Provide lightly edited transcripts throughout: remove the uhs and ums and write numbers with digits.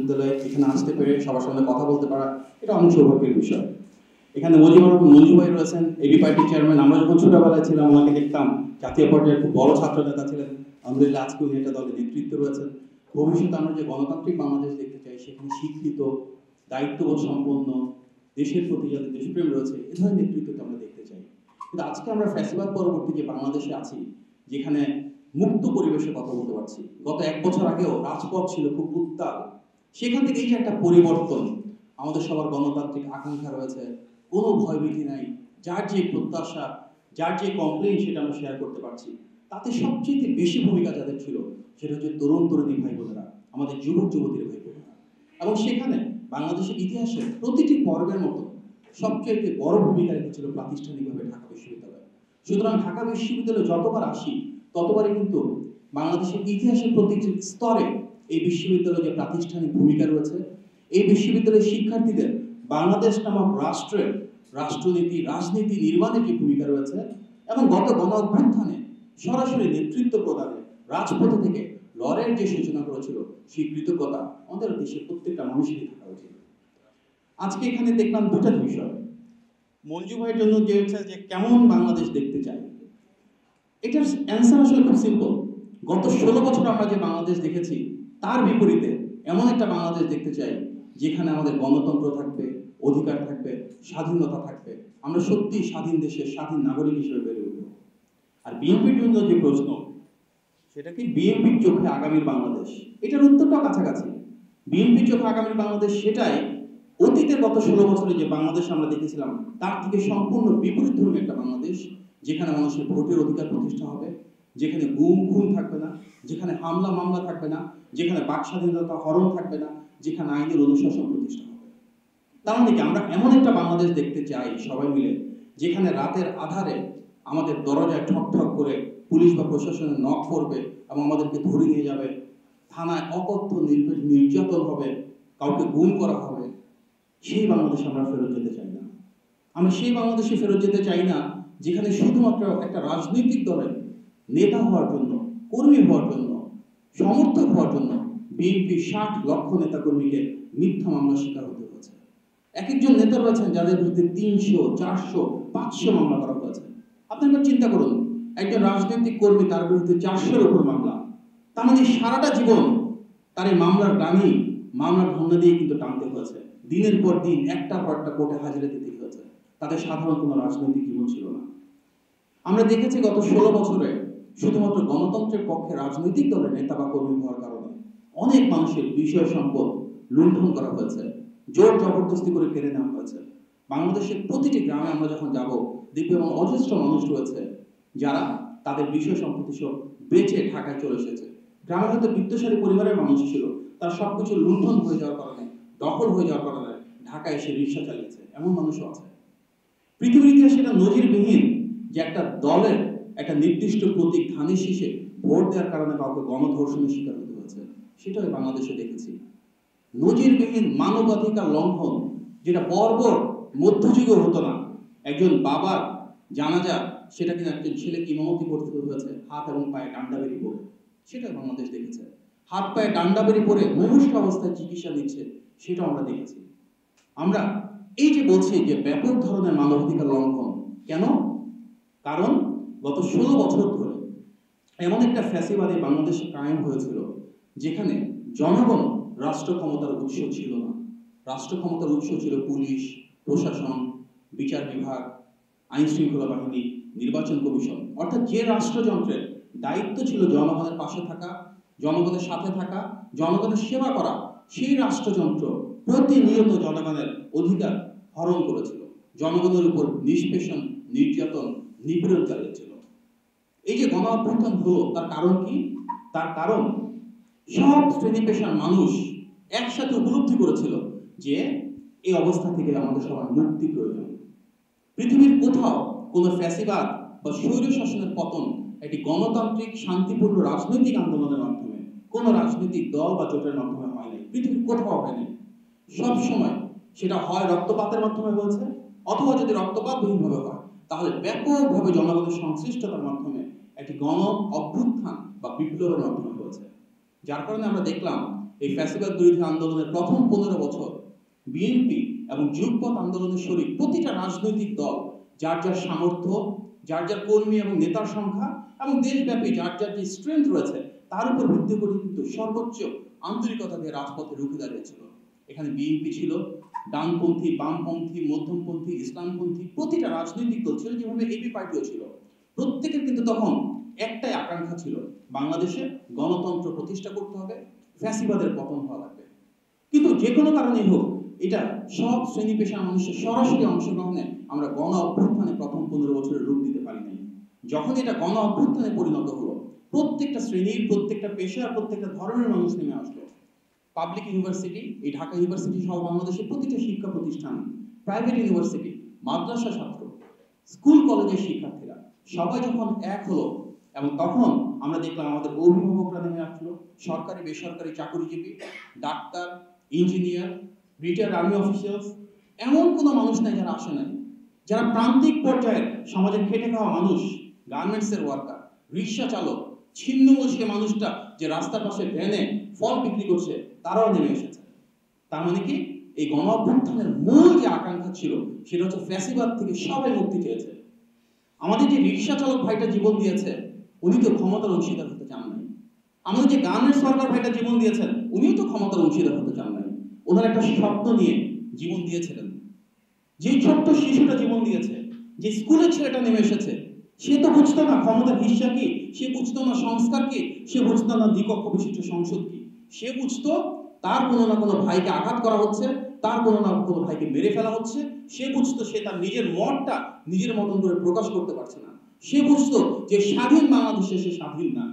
বিশ্ববিদ্যালয়ে এখানে আসতে পেরে সবার সঙ্গে কথা বলতে পারা এটা অনেক সৌভাগ্যের বিষয়। এখানে মঞ্জু ভাই রয়েছেন, এবি পার্টির চেয়ারম্যান। আমরা যখন ছোটবেলায় ছিলাম ওনাকে দেখতাম, জাতীয় পর্যায়ে খুব বড় ছাত্র নেতা ছিলেন। আলহামদুলিল্লাহ আজকে উনি একটা দলের নেতৃত্ব রয়েছেন। ভবিষ্যতে আমরা যে গণতান্ত্রিক বাংলাদেশ দেখতে চাই, সেখানে শিক্ষিত, দায়িত্ববোধ সম্পন্ন, দেশের প্রতি যাদের দেশপ্রেম রয়েছে, এ ধরনের নেতৃত্বকে আমরা দেখতে চাই। কিন্তু আজকে আমরা ফ্যাসিবাদ পরবর্তী যে বাংলাদেশে আছি, যেখানে মুক্ত পরিবেশে কথা বলতে পারছি, গত 1 বছর আগেও রাজপথ ছিল খুব উত্তাল, সেখান থেকে এই যে একটা পরিবর্তন, আমাদের সবার গণতান্ত্রিক আকাঙ্ক্ষা রয়েছে, কোনো ভয়ভীতি নাই, যার যে প্রত্যাশা, যার যে কমপ্লেইন সেটা আমরা শেয়ার করতে পারছি। তাতে সবচেয়ে বেশি ভূমিকা যাদের ছিল সেটা হচ্ছে তরুণ তরুণী ভাই বোনেরা, আমাদের যুবক যুবতীর ভাই বোনেরা। এবং সেখানে বাংলাদেশের ইতিহাসে প্রতিটি পর্বের মতো সবচেয়ে বড় ভূমিকা রেখেছিল প্রাতিষ্ঠানিকভাবে ঢাকা বিশ্ববিদ্যালয়। সুতরাং ঢাকা বিশ্ববিদ্যালয়ে যতবার আসি ততবারই কিন্তু বাংলাদেশের ইতিহাসের প্রতিটি স্তরে এই বিশ্ববিদ্যালয়ে যে প্রাতিষ্ঠানিক ভূমিকা রয়েছে, এই বিশ্ববিদ্যালয়ের শিক্ষার্থীদের বাংলাদেশ নামক রাষ্ট্রের রাষ্ট্রনীতি রাজনীতি নির্মাণের যে ভূমিকা রয়েছে, এবং গত গণ অভ্যুত্থানে সরাসরি নেতৃত্ব প্রদানে রাজপথে থেকে লড়াইয়ের যে সূচনা করেছিল, সেই কৃতজ্ঞতা আমাদের দেশের প্রত্যেকটা মানুষেরই থাকা উচিত। আজকে এখানে দেখলাম দুটা বিষয়। মঞ্জু ভাইয়ের জন্য যে হচ্ছে যে কেমন বাংলাদেশ দেখতে চাই, এটার অ্যান্সার আসলে খুব সিম্পল। গত 16 বছর আমরা যে বাংলাদেশ দেখেছি, তার বিপরীতে এমন একটা বাংলাদেশ দেখতে চাই যেখানে আমাদের গণতন্ত্র থাকবে, অধিকার থাকবে, স্বাধীনতা থাকবে, আমরা সত্যি স্বাধীন দেশের স্বাধীন নাগরিক হিসেবে বেড়ে উঠব। আর বিএনপির জন্য যে প্রশ্ন, সেটা কি বিএনপির চোখে আগামীর বাংলাদেশ, এটার উত্তরটা কাছাকাছি। বিএনপির চোখে আগামীর বাংলাদেশ সেটাই অতীতের গত 16 বছরে যে বাংলাদেশ আমরা দেখেছিলাম, তার থেকে সম্পূর্ণ বিপরীত ধর্মী একটা বাংলাদেশ, যেখানে মানুষের ভোটের অধিকার প্রতিষ্ঠা হবে, যেখানে গুম খুন থাকবে না, যেখানে হামলা মামলা থাকবে না, যেখানে বাক স্বাধীনতা হরণ থাকবে না, যেখানে আইনের অনুশাসন প্রতিষ্ঠা হবে। তার মানে কি আমরা এমন একটা বাংলাদেশ দেখতে চাই সবাই মিলে, যেখানে রাতের আধারে আমাদের দরজায় ঠক ঠক করে পুলিশ বা প্রশাসনের নক করবে এবং আমাদেরকে ধরে নিয়ে যাবে, থানায় অকথ্য নির্যাতন হবে, কাউকে গুম করা হবে। সেই বাংলাদেশে আমরা ফেরত যেতে চাই না। আমরা সেই বাংলাদেশে ফেরত যেতে চাই না যেখানে শুধুমাত্র একটা রাজনৈতিক দলের নেতা হওয়ার জন্য, কর্মী হওয়ার জন্য, সমর্থক হওয়ার জন্য বিএনপি 60 লক্ষ নেতা কর্মীকে মিথ্যা মামলার শিকার হতে হয়েছে। এক একজন নেতা রয়েছেন যাদের বিরুদ্ধে 300, 400, 500 মামলা করা হয়েছে। আপনি একবার চিন্তা করুন, একজন রাজনৈতিক কর্মী, তার বিরুদ্ধে 400-এর উপর মামলা। তার মানে সারাটা জীবন তার এই মামলার গানি, মামলার ধন্যা দিয়ে কিন্তু টানতে হয়েছে। দিনের পর দিন একটার পর একটা কোর্টে হাজিরা দিতে হয়েছে। তাদের সাধারণ কোনো রাজনৈতিক জীবন ছিল না। আমরা দেখেছি গত 16 বছরে শুধুমাত্র গণতন্ত্রের পক্ষে রাজনৈতিক দলের নেতা বা কর্মী হওয়ার কারণে অনেক মানুষের বিষয় সম্পদ লুণ্ঠন করা হয়েছে, জোর জবরদস্তি করে কেড়ে নেওয়া হয়েছে। বাংলাদেশের প্রতিটি গ্রামে আমরা যখন যাব, দেখব এবং অজস্র মানুষ রয়েছে যারা তাদের বিষয় সম্পত্তি সব বেচে ঢাকায় চলে এসেছে। গ্রামে হয়তো বিত্তশালী পরিবারের মানুষ ছিল, তার সবকিছু লুণ্ঠন হয়ে যাওয়ার কারণে, দখল হয়ে যাওয়ার কারণে ঢাকায় এসে রিক্সা চালিয়েছে, এমন মানুষও আছে। পৃথিবীর ইতিহাসে এটা নজিরবিহীন যে একটা দলের একটা নির্দিষ্ট প্রতীক ধানের শীষে ভোট দেওয়ার কারণে কাউকে গণধর্ষণের শিকার হতে হয়েছে। সেটাই বাংলাদেশে দেখেছি। নজিরবিহীন মানবাধিকার লঙ্ঘন, যেটা বর্বর মধ্যযুগে হতো না। একজন বাবার জানাজা, সেটা কিনা একজন ছেলেকে ইমামতি করতে হয়েছে হাত এবং পায়ে ডান্ডা বেরি পরে, সেটাই বাংলাদেশ দেখেছে। হাত পায়ে ডান্ডা বেরি পরে মুমূর্ষু অবস্থায় চিকিৎসা নিচ্ছে, সেটাও আমরা দেখেছি। আমরা এই যে বলছি যে ব্যাপক ধরনের মানবাধিকার লঙ্ঘন, কেন? কারণ গত 16 বছর ধরে এমন একটা ফ্যাসিবাদী বাংলাদেশে কায়েম হয়েছিল যেখানে জনগণ রাষ্ট্র ক্ষমতার উৎস ছিল না। রাষ্ট্র ক্ষমতার উৎস ছিল পুলিশ, প্রশাসন, বিচার বিভাগ, আইন শৃঙ্খলা বাহিনী, নির্বাচন কমিশন। অর্থাৎ যে রাষ্ট্রযন্ত্রের দায়িত্ব ছিল জনগণের পাশে থাকা, জনগণের সাথে থাকা, জনগণের সেবা করা, সেই রাষ্ট্রযন্ত্র প্রতিনিয়ত জনগণের অধিকার হরণ করেছিল, জনগণের উপর নিষ্পেষণ, নির্যাতন, নিপীড়ন চালিয়েছিল। এই যে গণ অভ্যুত্থান হলো, তার কারণ কি? তার কারণ সব শ্রেণী পেশার মানুষ একসাথে উপলব্ধি করেছিল যে এই অবস্থা থেকে আমাদের সবার মুক্তি প্রয়োজন। পৃথিবীর কোথাও কোনো ফ্যাসিবাদ বা স্বৈর শাসনের পতন একটি গণতান্ত্রিক শান্তিপূর্ণ রাজনৈতিক আন্দোলনের মাধ্যমে, কোনো রাজনৈতিক দল বা জোটের মাধ্যমে হয় নাই। পৃথিবীর কোথাও হয়নি। সব সময় সেটা হয় রক্তপাতের মাধ্যমে হয়েছে, অথবা যদি রক্তপাতবিহীনভাবে হয় তাহলে ব্যাপকভাবে জনগণের সংশ্লিষ্টতার মাধ্যমে একটি গণ অভ্যুত্থান বা বিপ্লবের মাধ্যমে হয়েছে। যার কারণে আমরা দেখলাম এই ফ্যাসিবাদ বিরোধী আন্দোলনের প্রথম 15 বছর বিএনপি এবং যুগপৎ আন্দোলনের শরীক প্রতিটা রাজনৈতিক দল যার যার সামর্থ্য, যার যার কর্মী এবং নেতার সংখ্যা এবং দেশব্যাপী যার যার যে স্ট্রেংথ রয়েছে তার উপর ভিত্তি করে কিন্তু সর্বোচ্চ আন্তরিকতা দিয়ে রাজপথে রুখে দাঁড়িয়েছিল। এখানে বিএনপি ছিল, ডানপন্থী, বামপন্থী, মধ্যমপন্থী, ইসলামপন্থী প্রতিটা রাজনৈতিক দল ছিল, যেভাবে এবি পার্টিও ছিল। প্রত্যেকের কিন্তু তখন একটাই আকাঙ্ক্ষা ছিল, বাংলাদেশে গণতন্ত্র প্রতিষ্ঠা করতে হবে, ফ্যাসিবাদের পতন হওয়া লাগবে। কিন্তু যে কোনো কারণেই হোক, এটা সব শ্রেণী পেশার মানুষের সরাসরি অংশগ্রহণে আমরা গণ অভ্যুত্থানে প্রথম 15 বছরের রূপ দিতে পারি নাই। যখন এটা গণ অভ্যুত্থানে পরিণত হলো, প্রত্যেকটা শ্রেণীর, প্রত্যেকটা পেশার, প্রত্যেকটা ধরনের মানুষ নেমে আসলো। পাবলিক ইউনিভার্সিটি, এই ঢাকা ইউনিভার্সিটি সহ বাংলাদেশের প্রতিটা শিক্ষা প্রতিষ্ঠান, প্রাইভেট ইউনিভার্সিটি, মাদ্রাসা ছাত্র, স্কুল কলেজের শিক্ষার্থীরা সবাই যখন এক হলো, এবং তখন আমরা দেখলাম আমাদের অভিভাবকরা নেমে আসলো, সরকারি বেসরকারি চাকরিজীবী, doctor, engineer, retired army officers, এমন কোনো মানুষ নাই যারা আসে নাই। যারা প্রান্তিক পর্যায়ের সমাজের খেটে খাওয়া মানুষ, গার্মেন্টসের ওয়ার্কার, রিক্সা চালক, ছিন্নমূল সে মানুষটা যে রাস্তার পাশে ভ্যানে ফল বিক্রি করছে, তারাও নেমে এসেছে। তার মানে কি, এই গণ অভ্যুত্থানের মূল যে আকাঙ্ক্ষা ছিল সেটা হচ্ছে ফ্যাসিবাদ থেকে সবাই মুক্তি চেয়েছে। আমাদের যে রিক্সা চালক ভাইটা জীবন দিয়েছে, উনি তো ক্ষমতার অংশীদার হতে চান নাই। আমাদের যে গার্মেন্টস ওয়ার্কার ভাইটা জীবন দিয়েছেন, উনিও তো ক্ষমতার অংশীদার হতে চান নাই। ওনার একটা স্বপ্ন নিয়ে জীবন দিয়েছিলেন। যে ছোট্ট শিশুটা জীবন দিয়েছে, যে স্কুলের ছেলেটা নেমে এসেছে, সে তো বুঝতো না ক্ষমতার হিস্সা কি, সে বুঝতো না সংস্কার কি, সে বুঝতো না দ্বিকক্ষ বিশিষ্ট সংসদ কি। সে বুঝতো তার কোনো না কোনো ভাইকে আঘাত করা হচ্ছে, তার কোনো না কোনো ভাইকে মেরে ফেলা হচ্ছে। সে বুঝতো সে তার নিজের মতটা নিজের মতন করে প্রকাশ করতে পারছে না। সে বুঝতো যে স্বাধীন বাংলাদেশে সে স্বাধীন না।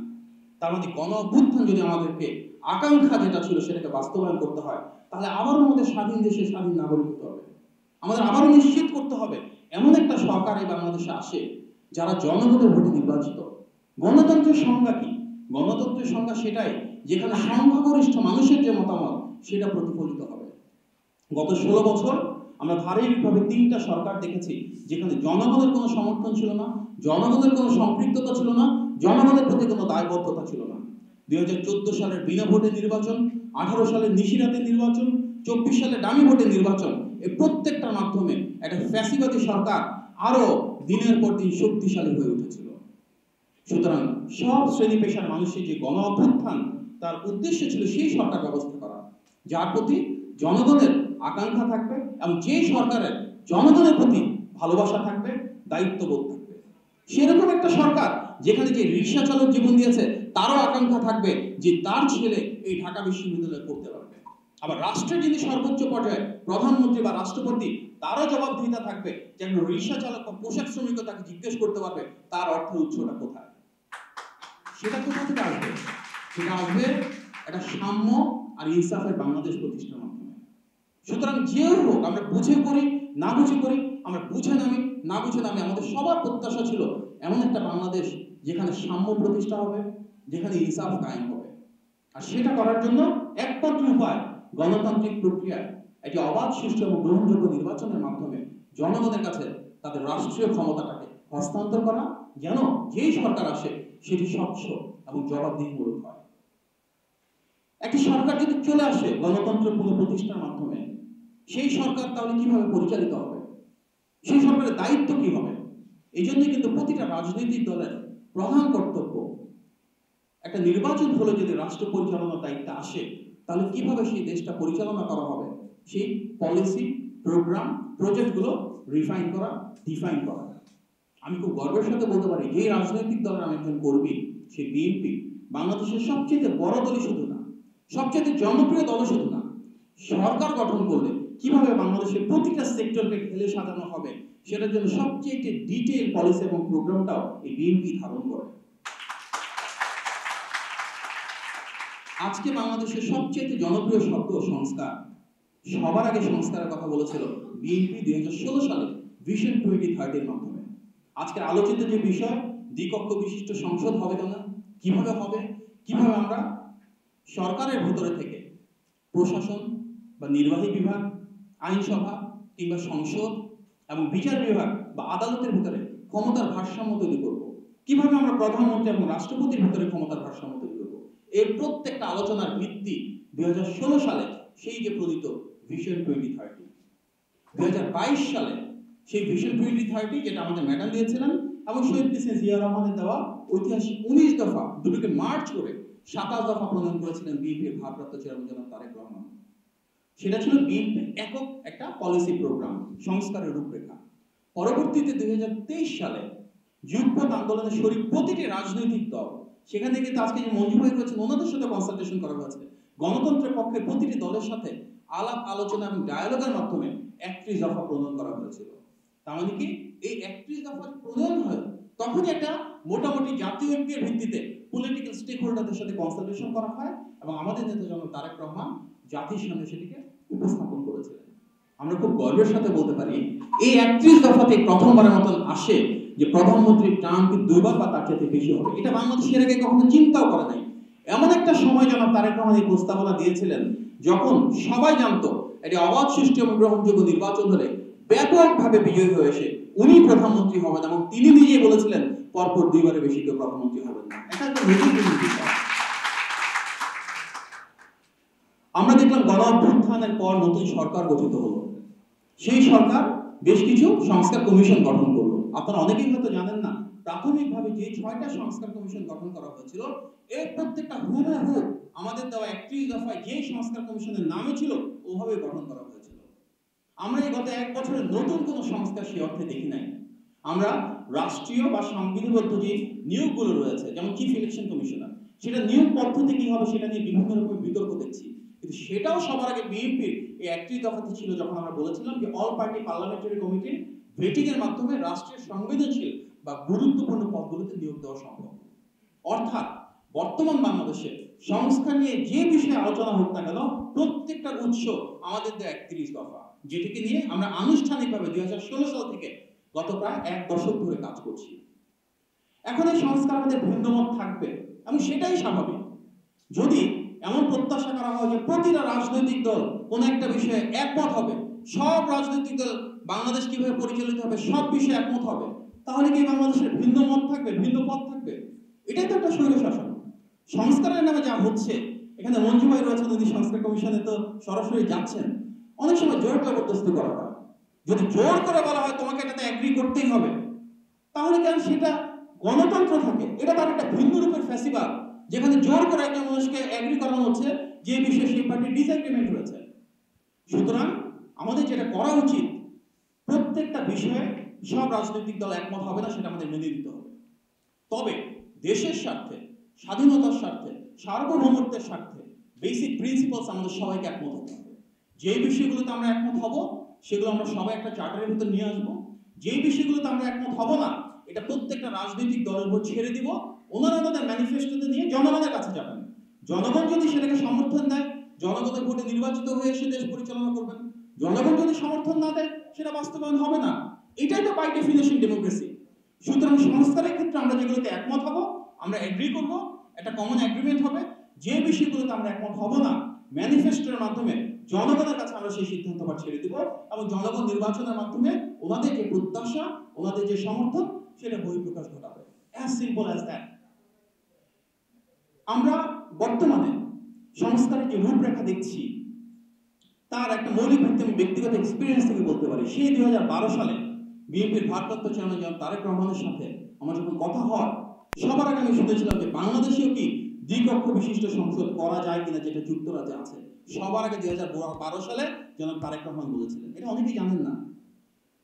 তার মানে গণ অভ্যুত্থান যদি আমাদেরকে আকাঙ্ক্ষা যেটা ছিল সেটাকে বাস্তবায়ন করতে হয়, তাহলে আবারও আমাদের স্বাধীন দেশে স্বাধীন নাগরিক হতে হবে। আমাদের আবারও নিশ্চিত করতে হবে এমন একটা সরকার এই বাংলাদেশে আসে যারা জনগণের ভোটে নির্বাচিত। গণতন্ত্রের সংজ্ঞা কি? গণতন্ত্রের সংজ্ঞা সেটাই যেখানে সংখ্যাগরিষ্ঠ মানুষের যে মতামত সেটা প্রতিফলিত হবে। গত 16 বছর আমরা ধারাবাহিকভাবে 3টা সরকার দেখেছি যেখানে জনগণের কোনো সমর্থন ছিল না, জনগণের কোনো সম্পৃক্ততা ছিল না, জনগণের প্রতি কোনো দায়বদ্ধতা ছিল না। 2014 সালের বিনা ভোটে নির্বাচন, 18 সালের নিশিরাতের নির্বাচন, 24 সালে ডামি ভোটে নির্বাচন, এই প্রত্যেকটার মাধ্যমে একটা ফ্যাসিবাদী সরকার আরো দিনের পর দিন শক্তিশালী হয়ে উঠেছিল। সুতরাং সব শ্রেণী পেশার মানুষের যে গণ অভ্যুত্থান, তার উদ্দেশ্য ছিল সেই সরকার ব্যবস্থা করা যার প্রতি জনগণের আকাঙ্ক্ষা থাকবে এবং যে সরকারের জনগণের প্রতি ভালোবাসা থাকবে, দায়িত্ববোধ থাকবে। সেরকম একটা সরকার যেখানে যে রিক্সা চালক জীবন দিয়েছে তারও আকাঙ্ক্ষা থাকবে যে তার ছেলে এই ঢাকা বিশ্ববিদ্যালয়ে পড়তে পারবে। আবার রাষ্ট্রের যিনি সর্বোচ্চ পর্যায়ে প্রধানমন্ত্রী বা রাষ্ট্রপতি, তারও জবাবদিহিতা থাকবে যে একজন রিক্সা চালক বা পোশাক শ্রমিক তাকে জিজ্ঞেস করতে পারবে তার অর্থের উৎসটা কোথায়। সেটা কোথা থেকে আসবে? সেটা আসবে একটা সাম্য আর ইনসাফের বাংলাদেশ প্রতিষ্ঠার মাধ্যমে। সুতরাং যে হোক, আমরা বুঝে করি না বুঝে করি, আমরা বুঝে নামি না বুঝে নামি, আমাদের সবার প্রত্যাশা ছিল এমন একটা বাংলাদেশ যেখানে সাম্য প্রতিষ্ঠা হবে, যেখানে ইনসাফ কায়েম হবে। আর সেটা করার জন্য একমাত্র উপায় গণতান্ত্রিক প্রক্রিয়ায় একটি অবাধ, সুষ্ঠু এবং গ্রহণযোগ্য নির্বাচনের মাধ্যমে জনগণের কাছে তাদের রাষ্ট্রীয় ক্ষমতাটাকে হস্তান্তর করা, যেন যেই সরকার আসে সেটি স্বচ্ছ এবং জবাবদিহিমূলক হয়। একটি সরকার যদি চলে আসে গণতন্ত্রের পুনঃপ্রতিষ্ঠার মাধ্যমে, সেই সরকার তাহলে কিভাবে পরিচালিত হবে, সেই সরকারের দায়িত্ব কি হবে? এই জন্য কিন্তু প্রতিটা রাজনৈতিক দলের প্রধান কর্তব্য, একটা নির্বাচন হলে যদি রাষ্ট্র পরিচালনার দায়িত্ব আসে তাহলে কিভাবে সেই দেশটা পরিচালনা করা হবে, সেই পলিসি, প্রোগ্রাম, প্রজেক্টগুলো রিফাইন করা, ডিফাইন করা। আমি খুব গর্বের সাথে বলতে পারি যে রাজনৈতিক দলের আমি একজন কর্মী, সে বিএনপি বাংলাদেশের সবচেয়ে বড় দলই শুধু না, সবচেয়ে জনপ্রিয় দলও শুধু না, সরকার গঠন করলে কিভাবে বাংলাদেশের প্রতিটা সেক্টরকে ঢেলে সাজানো হবে সেটার জন্য সবচেয়ে ডিটেইল পলিসি এবং প্রোগ্রামটাও এই বিএনপি ধারণ করে। আজকে বাংলাদেশের সবচেয়ে জনপ্রিয় শব্দ সংস্কার। সবার আগে সংস্কারের কথা বলেছিল বিএনপি 2016 সালে ভিশন 2030 মাধ্যমে। আজকের আলোচিত যে বিষয়, দ্বিকক্ষ বিশিষ্ট সংসদ হবে কেন, কিভাবে হবে, কিভাবে আমরা সরকারের ভিতরে থেকে প্রশাসন বা নির্বাহী বিভাগ, আইনসভা কিংবা সংসদ এবং বিচার বিভাগ বা আদালতের ভিতরে ক্ষমতার ভারসাম্য তৈরি করব, কিভাবে আমরা প্রধানমন্ত্রী এবং রাষ্ট্রপতির ভিতরে ক্ষমতার ভারসাম্য তৈরি করব, এর প্রত্যেকটা আলোচনার ভিত্তি 2016 সালে সেই যে প্রণীত ভিশন 2030, 2022 সালে সেই ভিশন 2030 যেটা আমাদের ম্যাডাম দিয়েছিলেন এবং শহীদ প্রেসিডেন্ট জিয়া রহমানের দেওয়া ঐতিহাসিক 19 দফা দুটোকে মার্চ করে 27 দফা প্রণয়ন করেছিলেন বিএনপির ভারপ্রাপ্ত চেয়ারম্যান জনাব তারেক রহমান। সেটা ছিল বিএনপির একক একটা পলিসি প্রোগ্রাম, সংস্কারের রূপরেখা। পরবর্তীতে 2023 সালে যুগপৎ আন্দোলনের শরীক প্রতিটি রাজনৈতিক দল, সেখানে কিন্তু আজকে যে মঞ্জু ভাই করেছেন ওনাদের সাথে কনসালটেশন করা হয়েছে, গণতন্ত্রের পক্ষে প্রতিটি দলের সাথে আলাপ আলোচনা এবং ডায়ালগের মাধ্যমে 31 দফা প্রণয়ন করা হয়েছিল। তার মানে কি এই 31 দফা প্রণয়ন হয় তখন একটা মোটামুটি জাতীয় ঐক্যের ভিত্তিতে পলিটিক্যাল স্টেক হোল্ডারদের সাথে কনসালটেশন করা হয় এবং আমাদের নেতা জনাব তারেক রহমান জাতির সামনে সেটিকে উপস্থাপন করেছিলেন। আমরা খুব গর্বের সাথে বলতে পারি এই 31 দফাতে প্রথমবারের মতন আসে যে প্রধানমন্ত্রীর টার্ম কি 2 বার বা তার চেয়ে বেশি হবে। এটা বাংলাদেশের আগে কখনো চিন্তাও করে নাই। এমন একটা সময় জনাব তারেক রহমান এই প্রস্তাবনা দিয়েছিলেন যখন সবাই জানতো এটি অবাধ, সুষ্ঠু এবং গ্রহণযোগ্য নির্বাচন হলে ব্যাপকভাবে বিজয়ী হয়ে এসে উনি প্রধানমন্ত্রী হবেন এবং তিনি নিজেই বলেছিলেন পরপর 2 বারের বেশি কেউ প্রধানমন্ত্রী হবেন না। এটা একটা নতুন বিষয়। আমরা দেখলাম গণ অভ্যুত্থানের পর নতুন সরকার গঠিত হলো। সেই সরকার বেশ কিছু সংস্কার কমিশন গঠন করলো। আপনারা অনেকেই হয়তো জানেন না, প্রাথমিকভাবে যে 6টা সংস্কার কমিশন গঠন করা হয়েছিল এর প্রত্যেকটা হুবহু আমাদের দেওয়া 31 দফায় যে সংস্কার কমিশনের নামে ছিল ওভাবে গঠন করা হয়েছিল। আমরা এই গত 1 বছরে নতুন কোনো সংস্কার সেই অর্থে দেখি নাই। আমরা রাষ্ট্রীয় বা সংবিধিবদ্ধ যে নিয়োগগুলো রয়েছে, যেমন চিফ ইলেকশন কমিশনার, সেটা নিয়োগ পদ্ধতি কি হবে সেটা নিয়ে বিভিন্ন রকম বিতর্ক দেখছি। কিন্তু সেটাও সবার আগে বিএনপির এই 31 দফাতে ছিল যখন আমরা বলেছিলাম যে অল পার্টি পার্লামেন্টারি কমিটির ভেটিং এর মাধ্যমে রাষ্ট্রের সংবেদনশীল বা গুরুত্বপূর্ণ পদগুলোতে নিয়োগ দেওয়া সম্ভব। অর্থাৎ বর্তমান বাংলাদেশে সংস্কার নিয়ে যে বিষয়ে আলোচনা হোক না কেন প্রত্যেকটার উৎস আমাদের 31 দফা, যেটিকে নিয়ে আমরা আনুষ্ঠানিকভাবে 2016 সাল থেকে গত প্রায় 1 দশক ধরে কাজ করছি। এখন এই সংস্কার আমাদের ভিন্নমত থাকবে এবং সেটাই স্বাভাবিক। যদি এমন প্রত্যাশা করা হয় যে প্রতিটা রাজনৈতিক দল কোন একটা বিষয়ে একমত হবে, সব রাজনৈতিক দল বাংলাদেশ কিভাবে পরিচালিত হবে সব বিষয়ে একমত হবে, তাহলে কি বাংলাদেশের ভিন্ন মত থাকবে, ভিন্ন পথ থাকবে? এটাই তো একটা স্বৈরশাসন। সংস্কারের নামে যা হচ্ছে, এখানে মঞ্জু ভাই রয়েছেন, উনি সংস্কার কমিশনে তো সরাসরি যাচ্ছেন, অনেক সময় জোর জবরদস্তি করা হয়। যদি জোর করে বলা হয় তোমাকে এটাতে এগ্রি করতেই হবে, তাহলে কেন সেটা গণতন্ত্র থাকে? এটা তার একটা ভিন্ন রূপের ফ্যাসিবাদ, যেখানে জোর করে একটা মানুষকে এগ্রি করানো হচ্ছে যে বিষয়ে সেই পার্টির ডিসএগ্রিমেন্ট রয়েছে। সুতরাং আমাদের যেটা করা উচিত, প্রত্যেকটা বিষয়ে সব রাজনৈতিক দল একমত হবে না, সেটা আমাদের মেনে নিতে হবে। তবে দেশের স্বার্থে, স্বাধীনতার স্বার্থে, সার্বভৌমত্বের স্বার্থে বেসিক প্রিন্সিপালস আমাদের সবাইকে একমত হতে হবে। যে বিষয়গুলোতে আমরা একমত হব সেগুলো আমরা সবাই একটা চার্টারের ভিতর নিয়ে আসবো। যে বিষয়গুলোতে আমরা একমত হব না, এটা প্রত্যেকটা রাজনৈতিক দলের উপর ছেড়ে দিব। ওনারা ওনাদের ম্যানিফেস্টোতে নিয়ে জনগণের কাছে যাবেন। জনগণ যদি সেটাকে সমর্থন দেয়, জনগণের ভোটে নির্বাচিত হয়ে এসে দেশ পরিচালনা করবেন। জনগণ যদি সমর্থন না দেয়, সেটা বাস্তবায়ন হবে না। এটাই তো বাই ডেফিনেশন ডেমোক্রেসি। সুতরাং সংস্কারের ক্ষেত্রে আমরা যেগুলোতে একমত হব, আমরা এগ্রি করব, একটা কমন এগ্রিমেন্ট হবে। যে বিষয়গুলোতে আমরা একমত হব না, ম্যানিফেস্টোর মাধ্যমে জনগণের কাছে আমরা সেই সিদ্ধান্তটা ছেড়ে দিব এবং জনগণ নির্বাচনের মাধ্যমে ওনাদের যে প্রত্যাশা, ওনাদের যে সমর্থন, সেটা বহিঃপ্রকাশ ঘটাবে। As simple as that. আমরা বর্তমানে সংস্কারের যে রূপরেখা দেখছি, তার একটা মৌলিক ভিত্তি আমি ব্যক্তিগত এক্সপিরিয়েন্স থেকে বলতে পারি। সেই 2012 সালে বিএনপির ভারপ্রাপ্ত চেয়ারম্যান জনাব তারেক রহমানের সাথে আমার যখন কথা হয়, সবার আগে আমি শুনেছিলাম যে বাংলাদেশেও কি দ্বিকক্ষ বিশিষ্ট সংসদ করা যায় কিনা, যেটা যুক্তরাজ্যে আছে। সবার আগে 2012 সালে জনাব তারেক রহমান বলেছিলেন। এটা অনেকেই জানেন না।